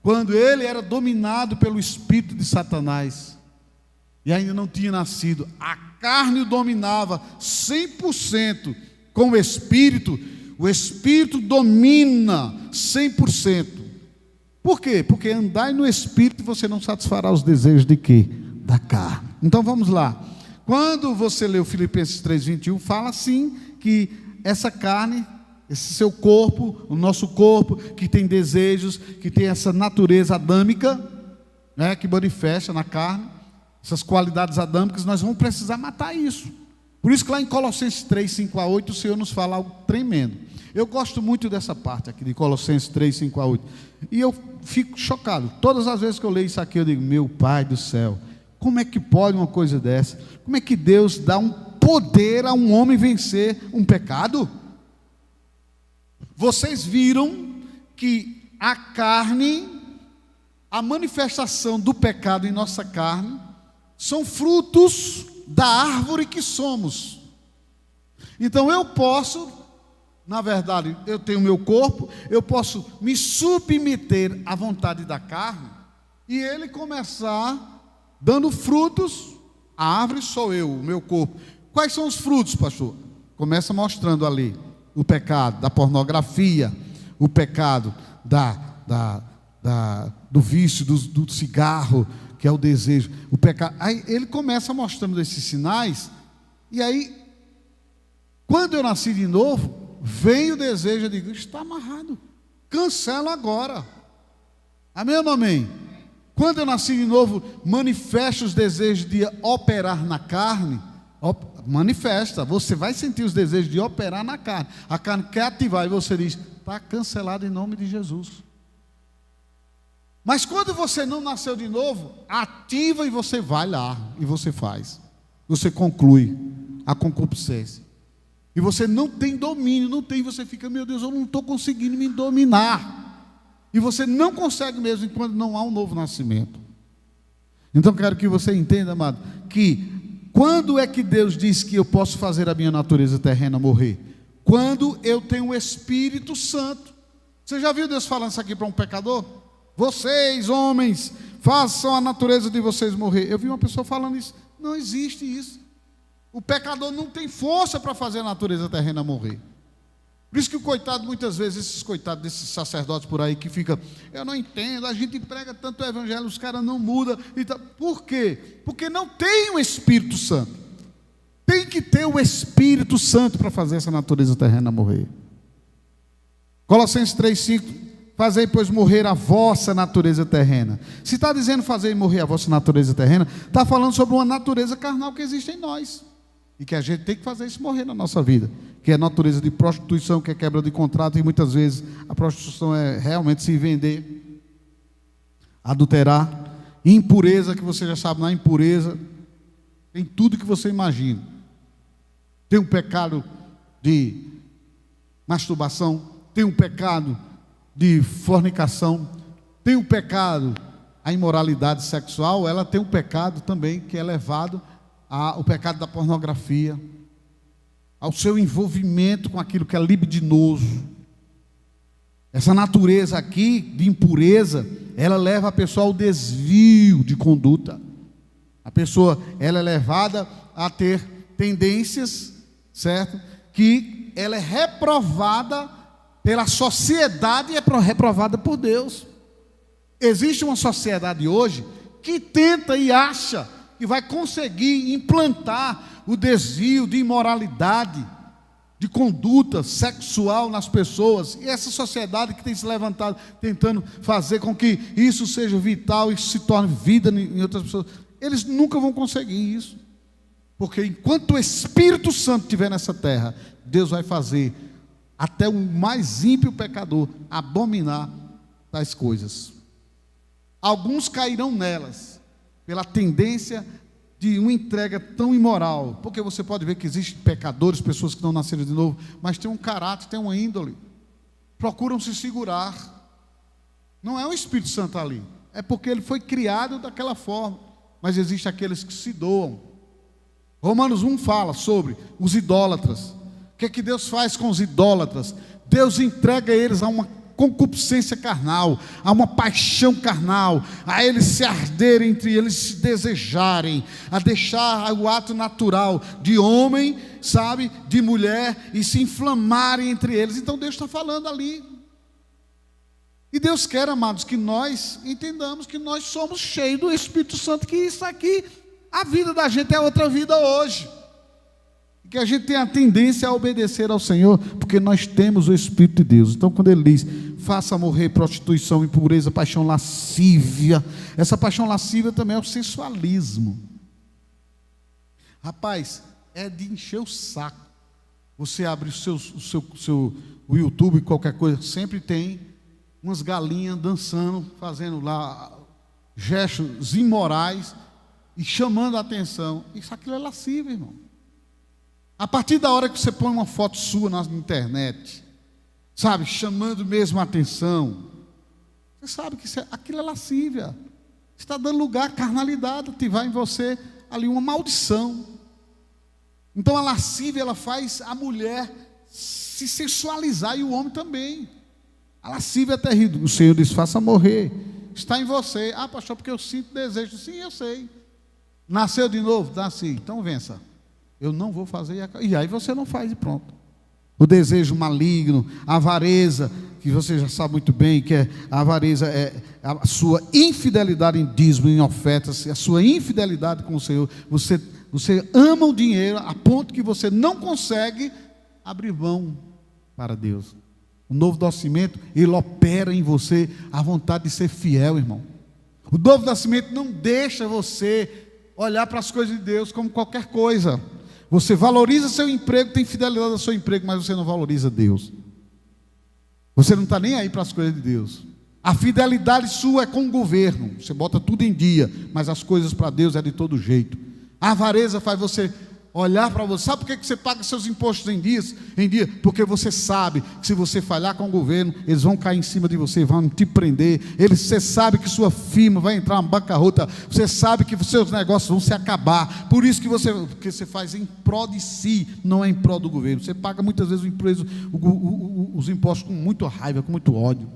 A: Quando ele era dominado pelo espírito de Satanás, e ainda não tinha nascido, a carne o dominava 100%, com o Espírito domina 100%. Por quê? Porque andai no Espírito você não satisfará os desejos de quê? Da carne. Então vamos lá. Quando você lê o Filipenses 3:21, fala assim que essa carne, esse seu corpo, o nosso corpo, que tem desejos, que tem essa natureza adâmica, né, que manifesta na carne, essas qualidades adâmicas, nós vamos precisar matar isso. Por isso que lá em Colossenses 3:5-8, o Senhor nos fala algo tremendo. Eu gosto muito dessa parte aqui de Colossenses 3:5-8. E eu fico chocado. Todas as vezes que eu leio isso aqui, eu digo, meu Pai do céu, como é que pode uma coisa dessa? Como é que Deus dá um poder a um homem vencer um pecado? Vocês viram que a carne, a manifestação do pecado em nossa carne, são frutos da árvore que somos. Então eu posso, na verdade, eu tenho meu corpo, eu posso me submeter à vontade da carne, e ele começar dando frutos. A árvore sou eu, o meu corpo. Quais são os frutos, pastor? Começa mostrando ali o pecado da pornografia, o pecado do vício, do cigarro, que é o desejo, o pecado. Aí ele começa mostrando esses sinais, e aí, quando eu nasci de novo, vem o desejo, eu digo, está amarrado, cancela agora. Amém ou não amém? Quando eu nasci de novo, manifesta os desejos de operar na carne, manifesta, você vai sentir os desejos de operar na carne, a carne quer ativar, e você diz, está cancelado em nome de Jesus. Mas quando você não nasceu de novo, ativa e você vai lá, e você faz, você conclui a concupiscência, e você não tem domínio, você fica, meu Deus, eu não estou conseguindo me dominar, e você não consegue mesmo, enquanto não há um novo nascimento. Então quero que você entenda, amado, que quando é que Deus diz que eu posso fazer a minha natureza terrena morrer? Quando eu tenho o Espírito Santo. Você já viu Deus falando isso aqui para um pecador? Vocês, homens, façam a natureza de vocês morrer. Eu vi uma pessoa falando isso. Não existe isso. O pecador não tem força para fazer a natureza terrena morrer. Por isso que o coitado, muitas vezes, esses coitados desses sacerdotes por aí que ficam, eu não entendo, a gente prega tanto o evangelho, os caras não mudam. Por quê? Porque não tem o Espírito Santo. Tem que ter o Espírito Santo para fazer essa natureza terrena morrer. Colossenses 3:5, fazei, pois, morrer a vossa natureza terrena. Se está dizendo fazer morrer a vossa natureza terrena, está falando sobre uma natureza carnal que existe em nós. E que a gente tem que fazer isso morrer na nossa vida. Que é a natureza de prostituição, que é quebra de contrato, e muitas vezes a prostituição é realmente se vender, adulterar, impureza, que você já sabe, na impureza tem tudo que você imagina. Tem um pecado de masturbação, tem um pecado de fornicação, tem um pecado, a imoralidade sexual, ela tem um pecado também que é levado ao pecado da pornografia, ao seu envolvimento com aquilo que é libidinoso. Essa natureza aqui de impureza, ela leva a pessoa ao desvio de conduta. A pessoa, ela é levada a ter tendências, certo? Que ela é reprovada pela sociedade e é reprovada por Deus. Existe uma sociedade hoje que tenta e acha que vai conseguir implantar o desvio de imoralidade, de conduta sexual nas pessoas, e essa sociedade que tem se levantado, tentando fazer com que isso seja vital, isso se torne vida em outras pessoas, eles nunca vão conseguir isso, porque enquanto o Espírito Santo estiver nessa terra, Deus vai fazer até o mais ímpio pecador abominar tais coisas. Alguns cairão nelas, pela tendência de uma entrega tão imoral, porque você pode ver que existem pecadores, pessoas que não nasceram de novo, mas tem um caráter, tem uma índole, procuram se segurar. Não é o Espírito Santo ali, é porque ele foi criado daquela forma, mas existem aqueles que se doam. Romanos 1 fala sobre os idólatras. O que é que Deus faz com os idólatras? Deus entrega eles a uma concupiscência carnal, a uma paixão carnal, a eles se arderem entre eles, se desejarem, a deixar o ato natural de homem, sabe, de mulher, e se inflamarem entre eles. Então Deus está falando ali. E Deus quer, amados, que nós entendamos que nós somos cheios do Espírito Santo, que isso aqui, a vida da gente é outra vida hoje. Que a gente tem a tendência a obedecer ao Senhor, porque nós temos o Espírito de Deus. Então quando ele diz, faça morrer prostituição, impureza, paixão lascívia, essa paixão lascívia também é o sensualismo. Rapaz, é de encher o saco. Você abre o YouTube, qualquer coisa, sempre tem umas galinhas dançando, fazendo lá gestos imorais e chamando a atenção. Isso aquilo é lascívio, irmão. A partir da hora que você põe uma foto sua na internet, sabe, chamando mesmo a atenção, você sabe que aquilo é lascívia. Está dando lugar à carnalidade, ativar em você ali uma maldição. Então a lascívia, ela faz a mulher se sensualizar e o homem também. A lascívia é terrível. O Senhor diz, faça morrer. Está em você. Ah, pastor, porque eu sinto desejo. Sim, eu sei. Nasceu de novo? Nasci. Então vença. Eu não vou fazer, e aí você não faz e pronto. O desejo maligno, a avareza, que você já sabe muito bem, que a avareza é a sua infidelidade em dízimo, em ofertas, a sua infidelidade com o Senhor. Você ama o dinheiro a ponto que você não consegue abrir mão para Deus. O novo nascimento, ele opera em você a vontade de ser fiel, irmão. O novo nascimento não deixa você olhar para as coisas de Deus como qualquer coisa. Você valoriza seu emprego, tem fidelidade ao seu emprego, mas você não valoriza Deus. Você não está nem aí para as coisas de Deus. A fidelidade sua é com o governo. Você bota tudo em dia, mas as coisas para Deus é de todo jeito. A avareza faz você olhar para você. Sabe por que você paga seus impostos em dia? Porque você sabe que se você falhar com o governo, eles vão cair em cima de você, vão te prender. Você sabe que sua firma vai entrar em bancarrota. Você sabe que seus negócios vão se acabar. Por isso que você faz em prol de si, não é em prol do governo. Você paga muitas vezes os impostos com muita raiva, com muito ódio.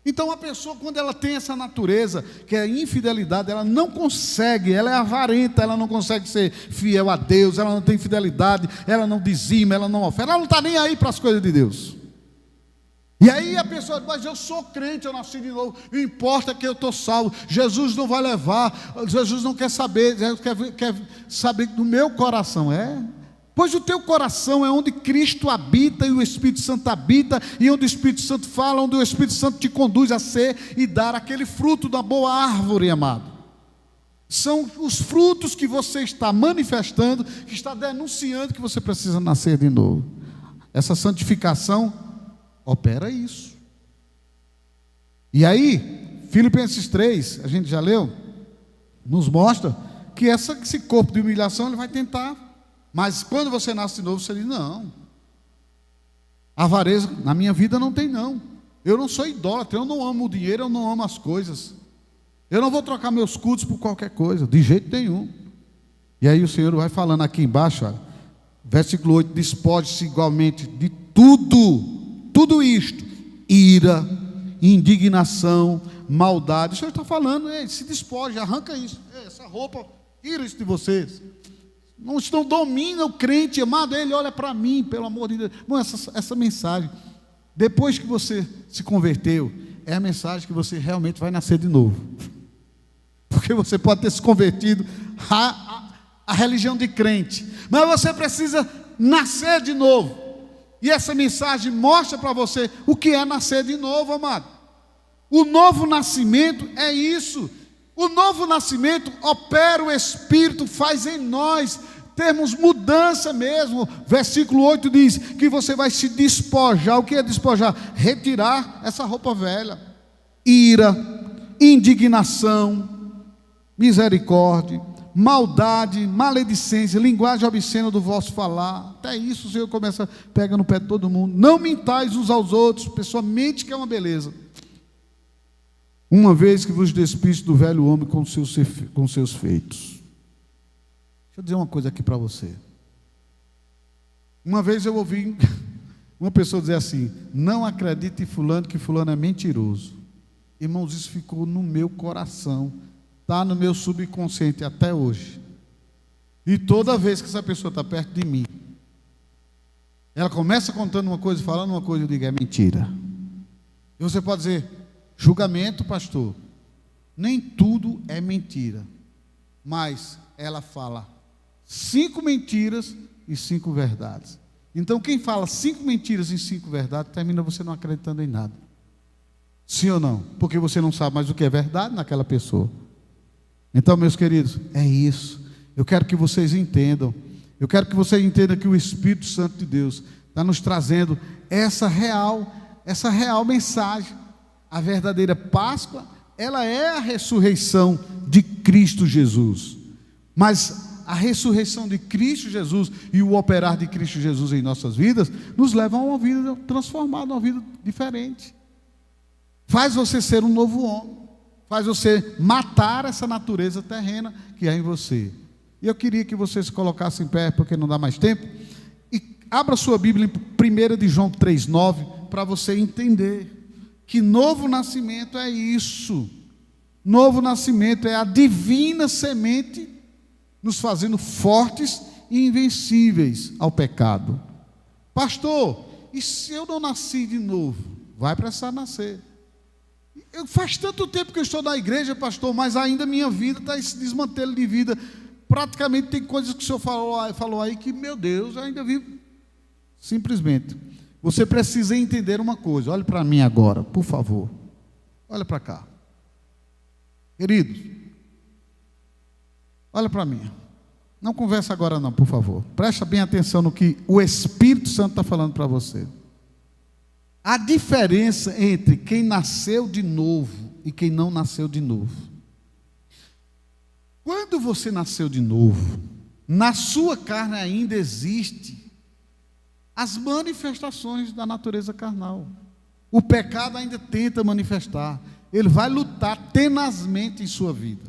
A: Então a pessoa, quando ela tem essa natureza, que é a infidelidade, ela não consegue, ela é avarenta, ela não consegue ser fiel a Deus, ela não tem fidelidade, ela não dizima, ela não oferta, ela não está nem aí para as coisas de Deus. E aí a pessoa diz, mas eu sou crente, eu nasci de novo, não importa que eu estou salvo, Jesus não vai levar, Jesus não quer saber, Jesus quer saber do meu coração, Pois o teu coração é onde Cristo habita e o Espírito Santo habita, e onde o Espírito Santo fala, onde o Espírito Santo te conduz a ser e dar aquele fruto da boa árvore, amado. São os frutos que você está manifestando, que está denunciando que você precisa nascer de novo. Essa santificação opera isso. E aí, Filipenses 3, a gente já leu, nos mostra que esse corpo de humilhação ele vai tentar. Mas quando você nasce de novo, você diz, não, avareza na minha vida não tem não. Eu não sou idólatra, eu não amo o dinheiro, eu não amo as coisas. Eu não vou trocar meus cultos por qualquer coisa, de jeito nenhum. E aí o Senhor vai falando aqui embaixo, olha, versículo 8, despoje-se igualmente de tudo isto, ira, indignação, maldade. O Senhor está falando, se despoje, arranca isso, essa roupa, tira isso de vocês. Não domina o crente, amado. Ele olha para mim, pelo amor de Deus. Bom, essa mensagem, depois que você se converteu, é a mensagem que você realmente vai nascer de novo. Porque você pode ter se convertido à religião de crente, mas você precisa nascer de novo. E essa mensagem mostra para você o que é nascer de novo, amado. O novo nascimento é isso. O novo nascimento opera o Espírito, faz em nós termos mudança mesmo. Versículo 8 diz que você vai se despojar. O que é despojar? Retirar essa roupa velha. Ira, indignação, misericórdia, maldade, maledicência, linguagem obscena do vosso falar. Até isso o Senhor começa, pega no pé de todo mundo. Não mintais uns aos outros. Pessoa mente, que é uma beleza. Uma vez que vos despiste do velho homem com seus feitos. Deixa eu dizer uma coisa aqui para você. Uma vez eu ouvi uma pessoa dizer assim: não acredite em fulano, que fulano é mentiroso. Irmãos, isso ficou no meu coração, está no meu subconsciente até hoje. E toda vez que essa pessoa está perto de mim, ela começa contando uma coisa, falando uma coisa, eu digo: é mentira. E você pode dizer: julgamento, pastor. Nem tudo é mentira, mas ela fala 5 mentiras e 5 verdades. Então quem fala 5 mentiras e 5 verdades, termina você não acreditando em nada. Sim ou não? Porque você não sabe mais o que é verdade naquela pessoa. Então, meus queridos, é isso. Eu quero que vocês entendam. Eu quero que vocês entendam que o Espírito Santo de Deus está nos trazendo essa real mensagem. A verdadeira Páscoa, ela é a ressurreição de Cristo Jesus. Mas a ressurreição de Cristo Jesus e o operar de Cristo Jesus em nossas vidas nos levam a uma vida transformada, uma vida diferente. Faz você ser um novo homem. Faz você matar essa natureza terrena que há em você. E eu queria que você se colocasse em pé, porque não dá mais tempo. E abra sua Bíblia em 1 de João 3,9, para você entender que novo nascimento é isso. Novo nascimento é a divina semente nos fazendo fortes e invencíveis ao pecado. Pastor, e se eu não nasci de novo? Vai precisar nascer. Faz tanto tempo que eu estou na igreja, pastor, mas ainda minha vida está esse desmantelo de vida. Praticamente tem coisas que o senhor falou aí que, meu Deus, eu ainda vivo. Simplesmente, você precisa entender uma coisa. Olhe para mim agora, por favor. Olha para cá. Queridos, olha para mim. Não conversa agora não, por favor. Presta bem atenção no que o Espírito Santo está falando para você. A diferença entre quem nasceu de novo e quem não nasceu de novo. Quando você nasceu de novo, na sua carne ainda existe as manifestações da natureza carnal. O pecado ainda tenta manifestar. Ele vai lutar tenazmente em sua vida.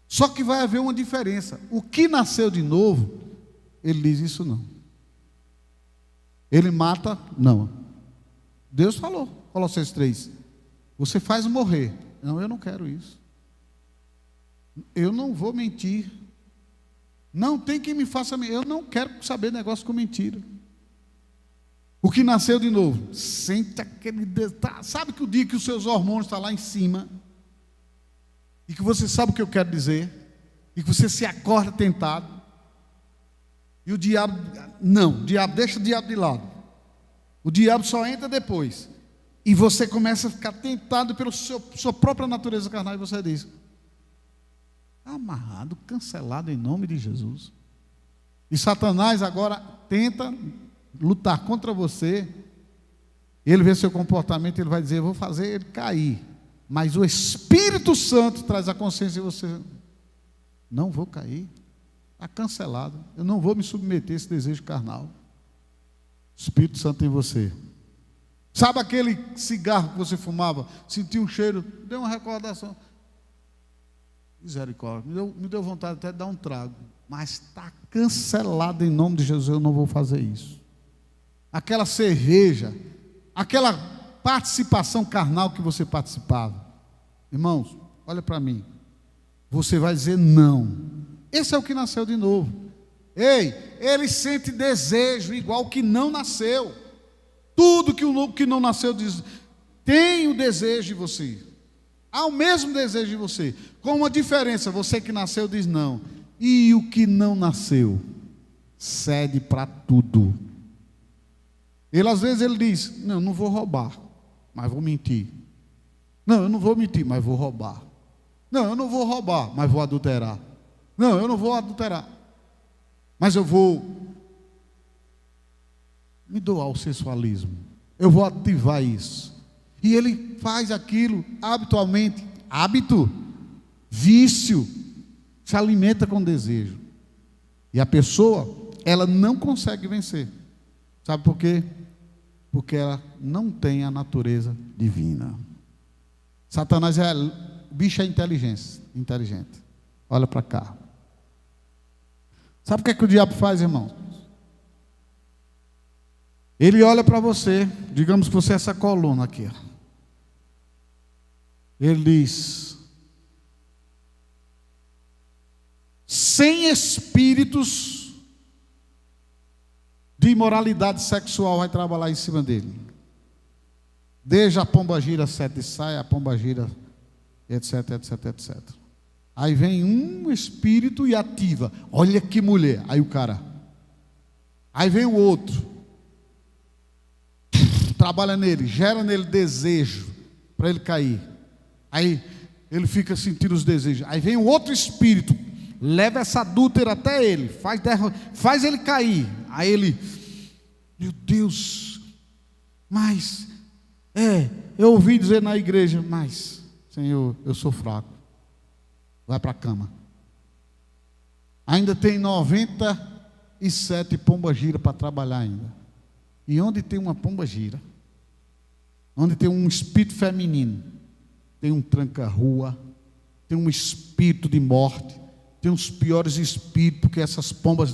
A: Só que vai haver uma diferença. O que nasceu de novo, ele diz isso não. Ele mata, não. Deus falou, Colossenses 3, você faz morrer. Não, eu não quero isso. Eu não vou mentir. Não tem quem me faça mentir. Eu não quero saber negócio com mentira. O que nasceu de novo, sente aquele... Sabe que o dia que os seus hormônios estão lá em cima, e que você sabe o que eu quero dizer, e que você se acorda tentado, e o diabo, não, deixa o diabo de lado. O diabo só entra depois. E você começa a ficar tentado pela sua própria natureza carnal. E você diz: amarrado, cancelado em nome de Jesus. E Satanás agora tenta lutar contra você. Ele vê seu comportamento, ele vai dizer: eu vou fazer ele cair. Mas o Espírito Santo traz a consciência e você: não vou cair. Está cancelado. Eu não vou me submeter a esse desejo carnal. Espírito Santo em você. Sabe aquele cigarro que você fumava? Sentiu um cheiro, deu uma recordação. Misericórdia, me deu vontade até de dar um trago. Mas está cancelado em nome de Jesus, eu não vou fazer isso. Aquela cerveja, aquela participação carnal que você participava. Irmãos, olha para mim. Você vai dizer não. Esse é o que nasceu de novo. Ei, ele sente desejo igual que não nasceu. Tudo que não nasceu diz, tem o desejo de você. Há o mesmo desejo de você. Com uma diferença, você que nasceu diz não. E o que não nasceu cede para tudo. Ele às vezes ele diz: não, eu não vou roubar, mas vou mentir. Não, eu não vou mentir, mas vou roubar. Não, eu não vou roubar, mas vou adulterar. Não, eu não vou adulterar, mas eu vou me doar ao sensualismo. Eu vou ativar isso. E ele faz aquilo habitualmente. Hábito, vício, se alimenta com desejo. E a pessoa, ela não consegue vencer. Sabe por quê? Porque ela não tem a natureza divina. Satanás o bicho é inteligente. Olha para cá. Sabe o que é que o diabo faz, irmão? Ele olha para você, digamos que você é essa coluna aqui. Ele diz: sem espíritos de imoralidade sexual vai trabalhar em cima dele. Desde a pombagira sete sai, a pombagira, etc, etc, etc. Aí vem um espírito e ativa. Olha que mulher. Aí o cara. Aí vem o outro. Trabalha nele, gera nele desejo para ele cair. Aí ele fica sentindo os desejos. Aí vem um outro espírito, leva essa adúltera até ele, faz ele cair. Aí ele, meu Deus, mas eu ouvi dizer na igreja, mas Senhor, eu sou fraco. Vai para a cama. Ainda tem 97 pombagira para trabalhar ainda. E onde tem uma pombagira, onde tem um espírito feminino, tem um tranca-rua, tem um espírito de morte, tem os piores espíritos, porque essas pombas,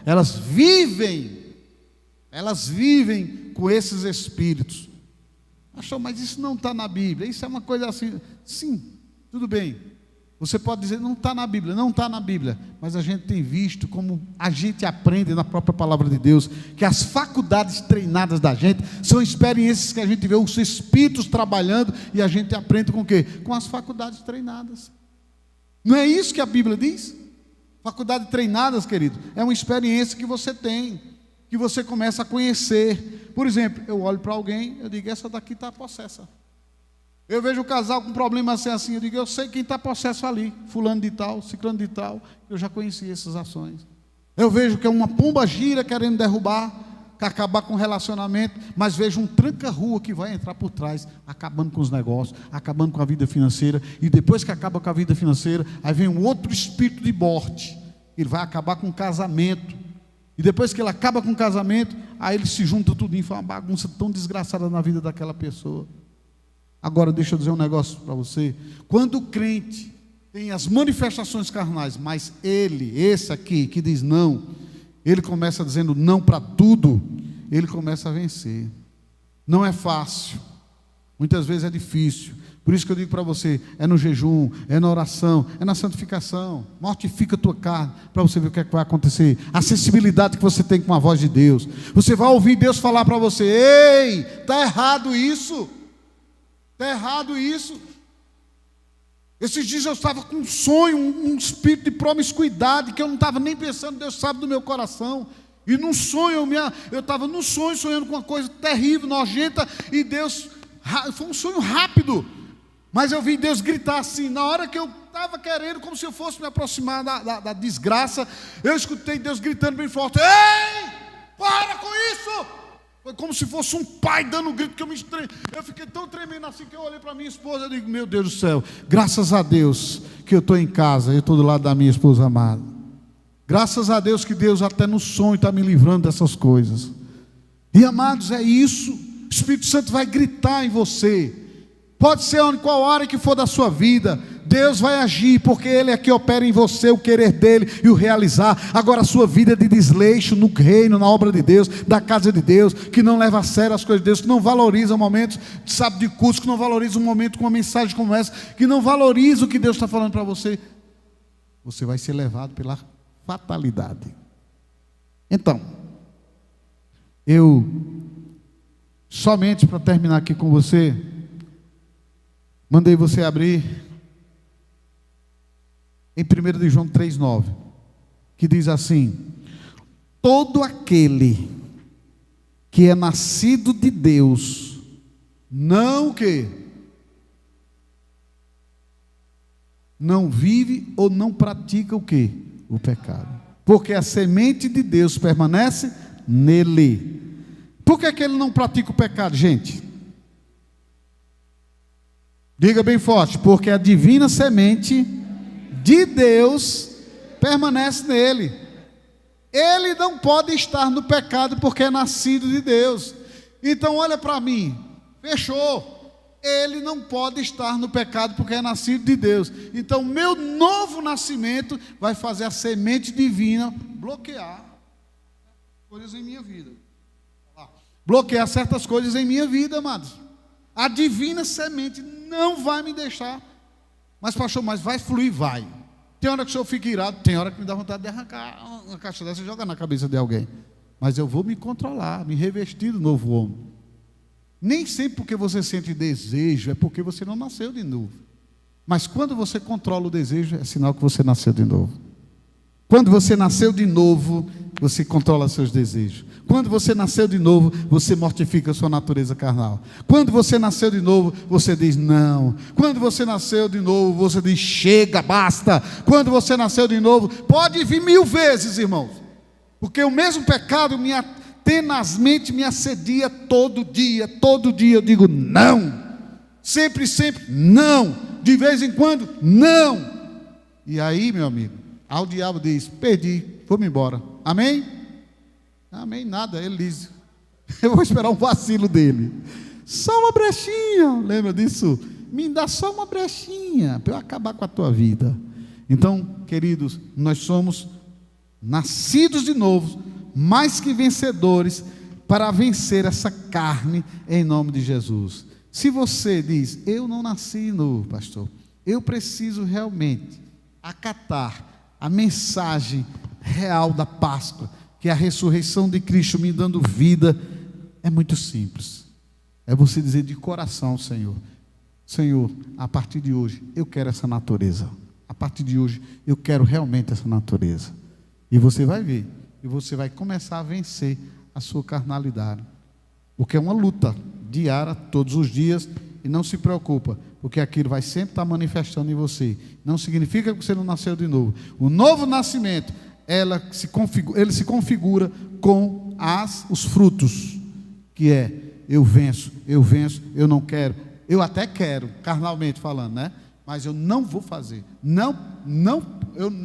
A: elas vivem com esses espíritos. Achou, mas isso não está na Bíblia, isso é uma coisa assim. Sim, tudo bem. Você pode dizer, não está na Bíblia, não está na Bíblia, mas a gente tem visto como a gente aprende na própria palavra de Deus, que as faculdades treinadas da gente são experiências que a gente vê os espíritos trabalhando e a gente aprende com o quê? Com as faculdades treinadas. Não é isso que a Bíblia diz? Faculdades treinadas, querido, é uma experiência que você tem, que você começa a conhecer. Por exemplo, eu olho para alguém, eu digo, essa daqui está possessa. Eu vejo o casal com problema assim, eu digo, eu sei quem está possesso ali, fulano de tal, ciclano de tal, eu já conheci essas ações. Eu vejo que é uma pomba gira querendo derrubar, acabar com o relacionamento, mas vejo um tranca-rua que vai entrar por trás, acabando com os negócios, acabando com a vida financeira, e depois que acaba com a vida financeira, aí vem um outro espírito de morte, ele vai acabar com o casamento, e depois que ele acaba com o casamento, aí ele se junta tudo e faz uma bagunça tão desgraçada na vida daquela pessoa. Agora deixa eu dizer um negócio para você. Quando o crente tem as manifestações carnais, mas esse aqui que diz não, ele começa dizendo não para tudo, ele começa a vencer. Não é fácil, muitas vezes é difícil. Por isso que eu digo para você, é no jejum, é na oração, é na santificação. Mortifica a tua carne, para você ver o que é que vai acontecer. A sensibilidade que você tem com a voz de Deus. Você vai ouvir Deus falar para você, ei, está errado isso. Está errado isso. Esses dias eu estava com um sonho, um espírito de promiscuidade, que eu não estava nem pensando, Deus sabe do meu coração. E num sonho, eu estava num sonho, sonhando com uma coisa terrível, nojenta, e Deus, foi um sonho rápido, mas eu vi Deus gritar assim, na hora que eu estava querendo, como se eu fosse me aproximar da desgraça, eu escutei Deus gritando bem forte, ei, para com isso! Foi como se fosse um pai dando um grito, que eu fiquei tão tremendo assim, que eu olhei para minha esposa e digo, meu Deus do céu, graças a Deus que eu estou em casa, eu estou do lado da minha esposa amada. Graças a Deus que Deus até no sonho está me livrando dessas coisas. E amados, é isso, o Espírito Santo vai gritar em você. Pode ser em qual área que for da sua vida, Deus vai agir, porque Ele é que opera em você o querer dEle e o realizar. Agora a sua vida é de desleixo no reino, na obra de Deus, da casa de Deus, que não leva a sério as coisas de Deus, que não valoriza momentos, sabe, de curso, que não valoriza um momento com uma mensagem como essa, que não valoriza o que Deus está falando para você, você vai ser levado pela fatalidade. Então, eu, somente para terminar aqui com você, mandei você abrir em 1 de João 3,9, que diz assim: todo aquele que é nascido de Deus, não o quê? Não vive ou não pratica o quê? O pecado. Porque a semente de Deus permanece nele. Por que ele não pratica o pecado, gente? Diga bem forte: porque a divina semente de Deus permanece nele. Ele não pode estar no pecado porque é nascido de Deus. Então olha para mim, fechou. Ele não pode estar no pecado porque é nascido de Deus. Então meu novo nascimento vai fazer a semente divina bloquear coisas em minha vida. Bloquear certas coisas em minha vida, amados. A divina semente não vai me deixar. Mas pastor, mas vai fluir? Vai. Tem hora que o senhor fica irado, tem hora que me dá vontade de arrancar uma caixa dessa e jogar na cabeça de alguém. Mas eu vou me controlar, me revestir do novo homem. Nem sempre porque você sente desejo é porque você não nasceu de novo. Mas quando você controla o desejo, é sinal que você nasceu de novo. Quando você nasceu de novo, você controla seus desejos. Quando você nasceu de novo, você mortifica a sua natureza carnal. Quando você nasceu de novo, você diz não. Quando você nasceu de novo, você diz chega, basta. Quando você nasceu de novo, pode vir 1000 vezes, irmãos, porque o mesmo pecado tenazmente me assedia todo dia eu digo não. Sempre, não. De vez em quando, não. E aí, meu amigo, o diabo diz: perdi, vou-me embora. Amém? Amém, nada. Ele diz: eu vou esperar um vacilo dele. Só uma brechinha. Lembra disso? Me dá só uma brechinha para eu acabar com a tua vida. Então, queridos, nós somos nascidos de novo, mais que vencedores, para vencer essa carne em nome de Jesus. Se você diz: eu não nasci novo, pastor, eu preciso realmente acatar a mensagem real da Páscoa, que é a ressurreição de Cristo me dando vida, é muito simples. É você dizer de coração: Senhor, a partir de hoje eu quero essa natureza. A partir de hoje eu quero realmente essa natureza. E você vai ver, e você vai começar a vencer a sua carnalidade, porque é uma luta diária, todos os dias. E não se preocupa, porque aquilo vai sempre estar manifestando em você. Não significa que você não nasceu de novo. O novo nascimento, ele se configura com os frutos, que é: eu venço, eu não quero, eu até quero, carnalmente falando, né? Mas eu não vou fazer. Não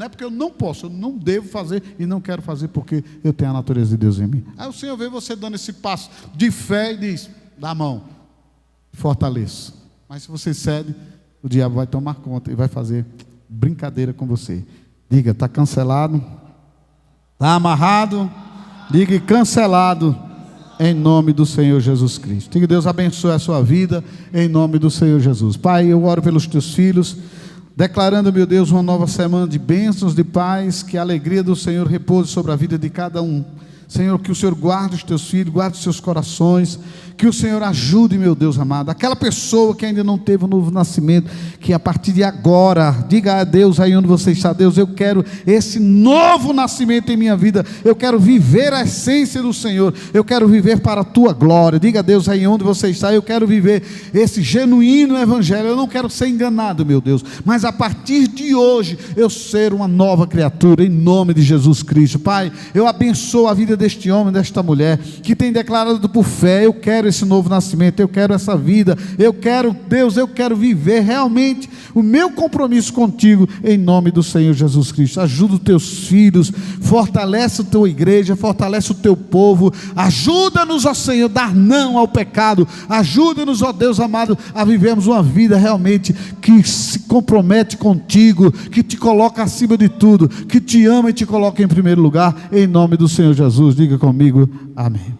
A: é porque eu não posso, eu não devo fazer e não quero fazer, porque eu tenho a natureza de Deus em mim. Aí o Senhor vê você dando esse passo de fé e diz: dá a mão, fortaleça. Mas se você cede, o diabo vai tomar conta e vai fazer brincadeira com você. Diga: está cancelado, está amarrado. Diga: cancelado, em nome do Senhor Jesus Cristo. Diga: Deus abençoe a sua vida, em nome do Senhor Jesus. Pai, eu oro pelos teus filhos, declarando, meu Deus, uma nova semana de bênçãos, de paz, que a alegria do Senhor repouse sobre a vida de cada um. Senhor, que o Senhor guarde os teus filhos, guarde os seus corações, que o Senhor ajude, meu Deus amado, aquela pessoa que ainda não teve um novo nascimento, que a partir de agora, diga a Deus aí onde você está: Deus, eu quero esse novo nascimento em minha vida, eu quero viver a essência do Senhor, eu quero viver para a tua glória. Diga a Deus aí onde você está: eu quero viver esse genuíno evangelho, eu não quero ser enganado, meu Deus, mas a partir de hoje, eu ser uma nova criatura, em nome de Jesus Cristo. Pai, eu abençoo a vida deste homem, desta mulher, que tem declarado por fé: eu quero esse novo nascimento, eu quero essa vida, eu quero, Deus, eu quero viver realmente o meu compromisso contigo, em nome do Senhor Jesus Cristo. Ajuda os teus filhos, fortalece a tua igreja, fortalece o teu povo, ajuda-nos, ó Senhor, a dar não ao pecado, ajuda-nos, ó Deus amado, a vivermos uma vida realmente que se compromete contigo, que te coloca acima de tudo, que te ama e te coloca em primeiro lugar, em nome do Senhor Jesus. Diga comigo, amém.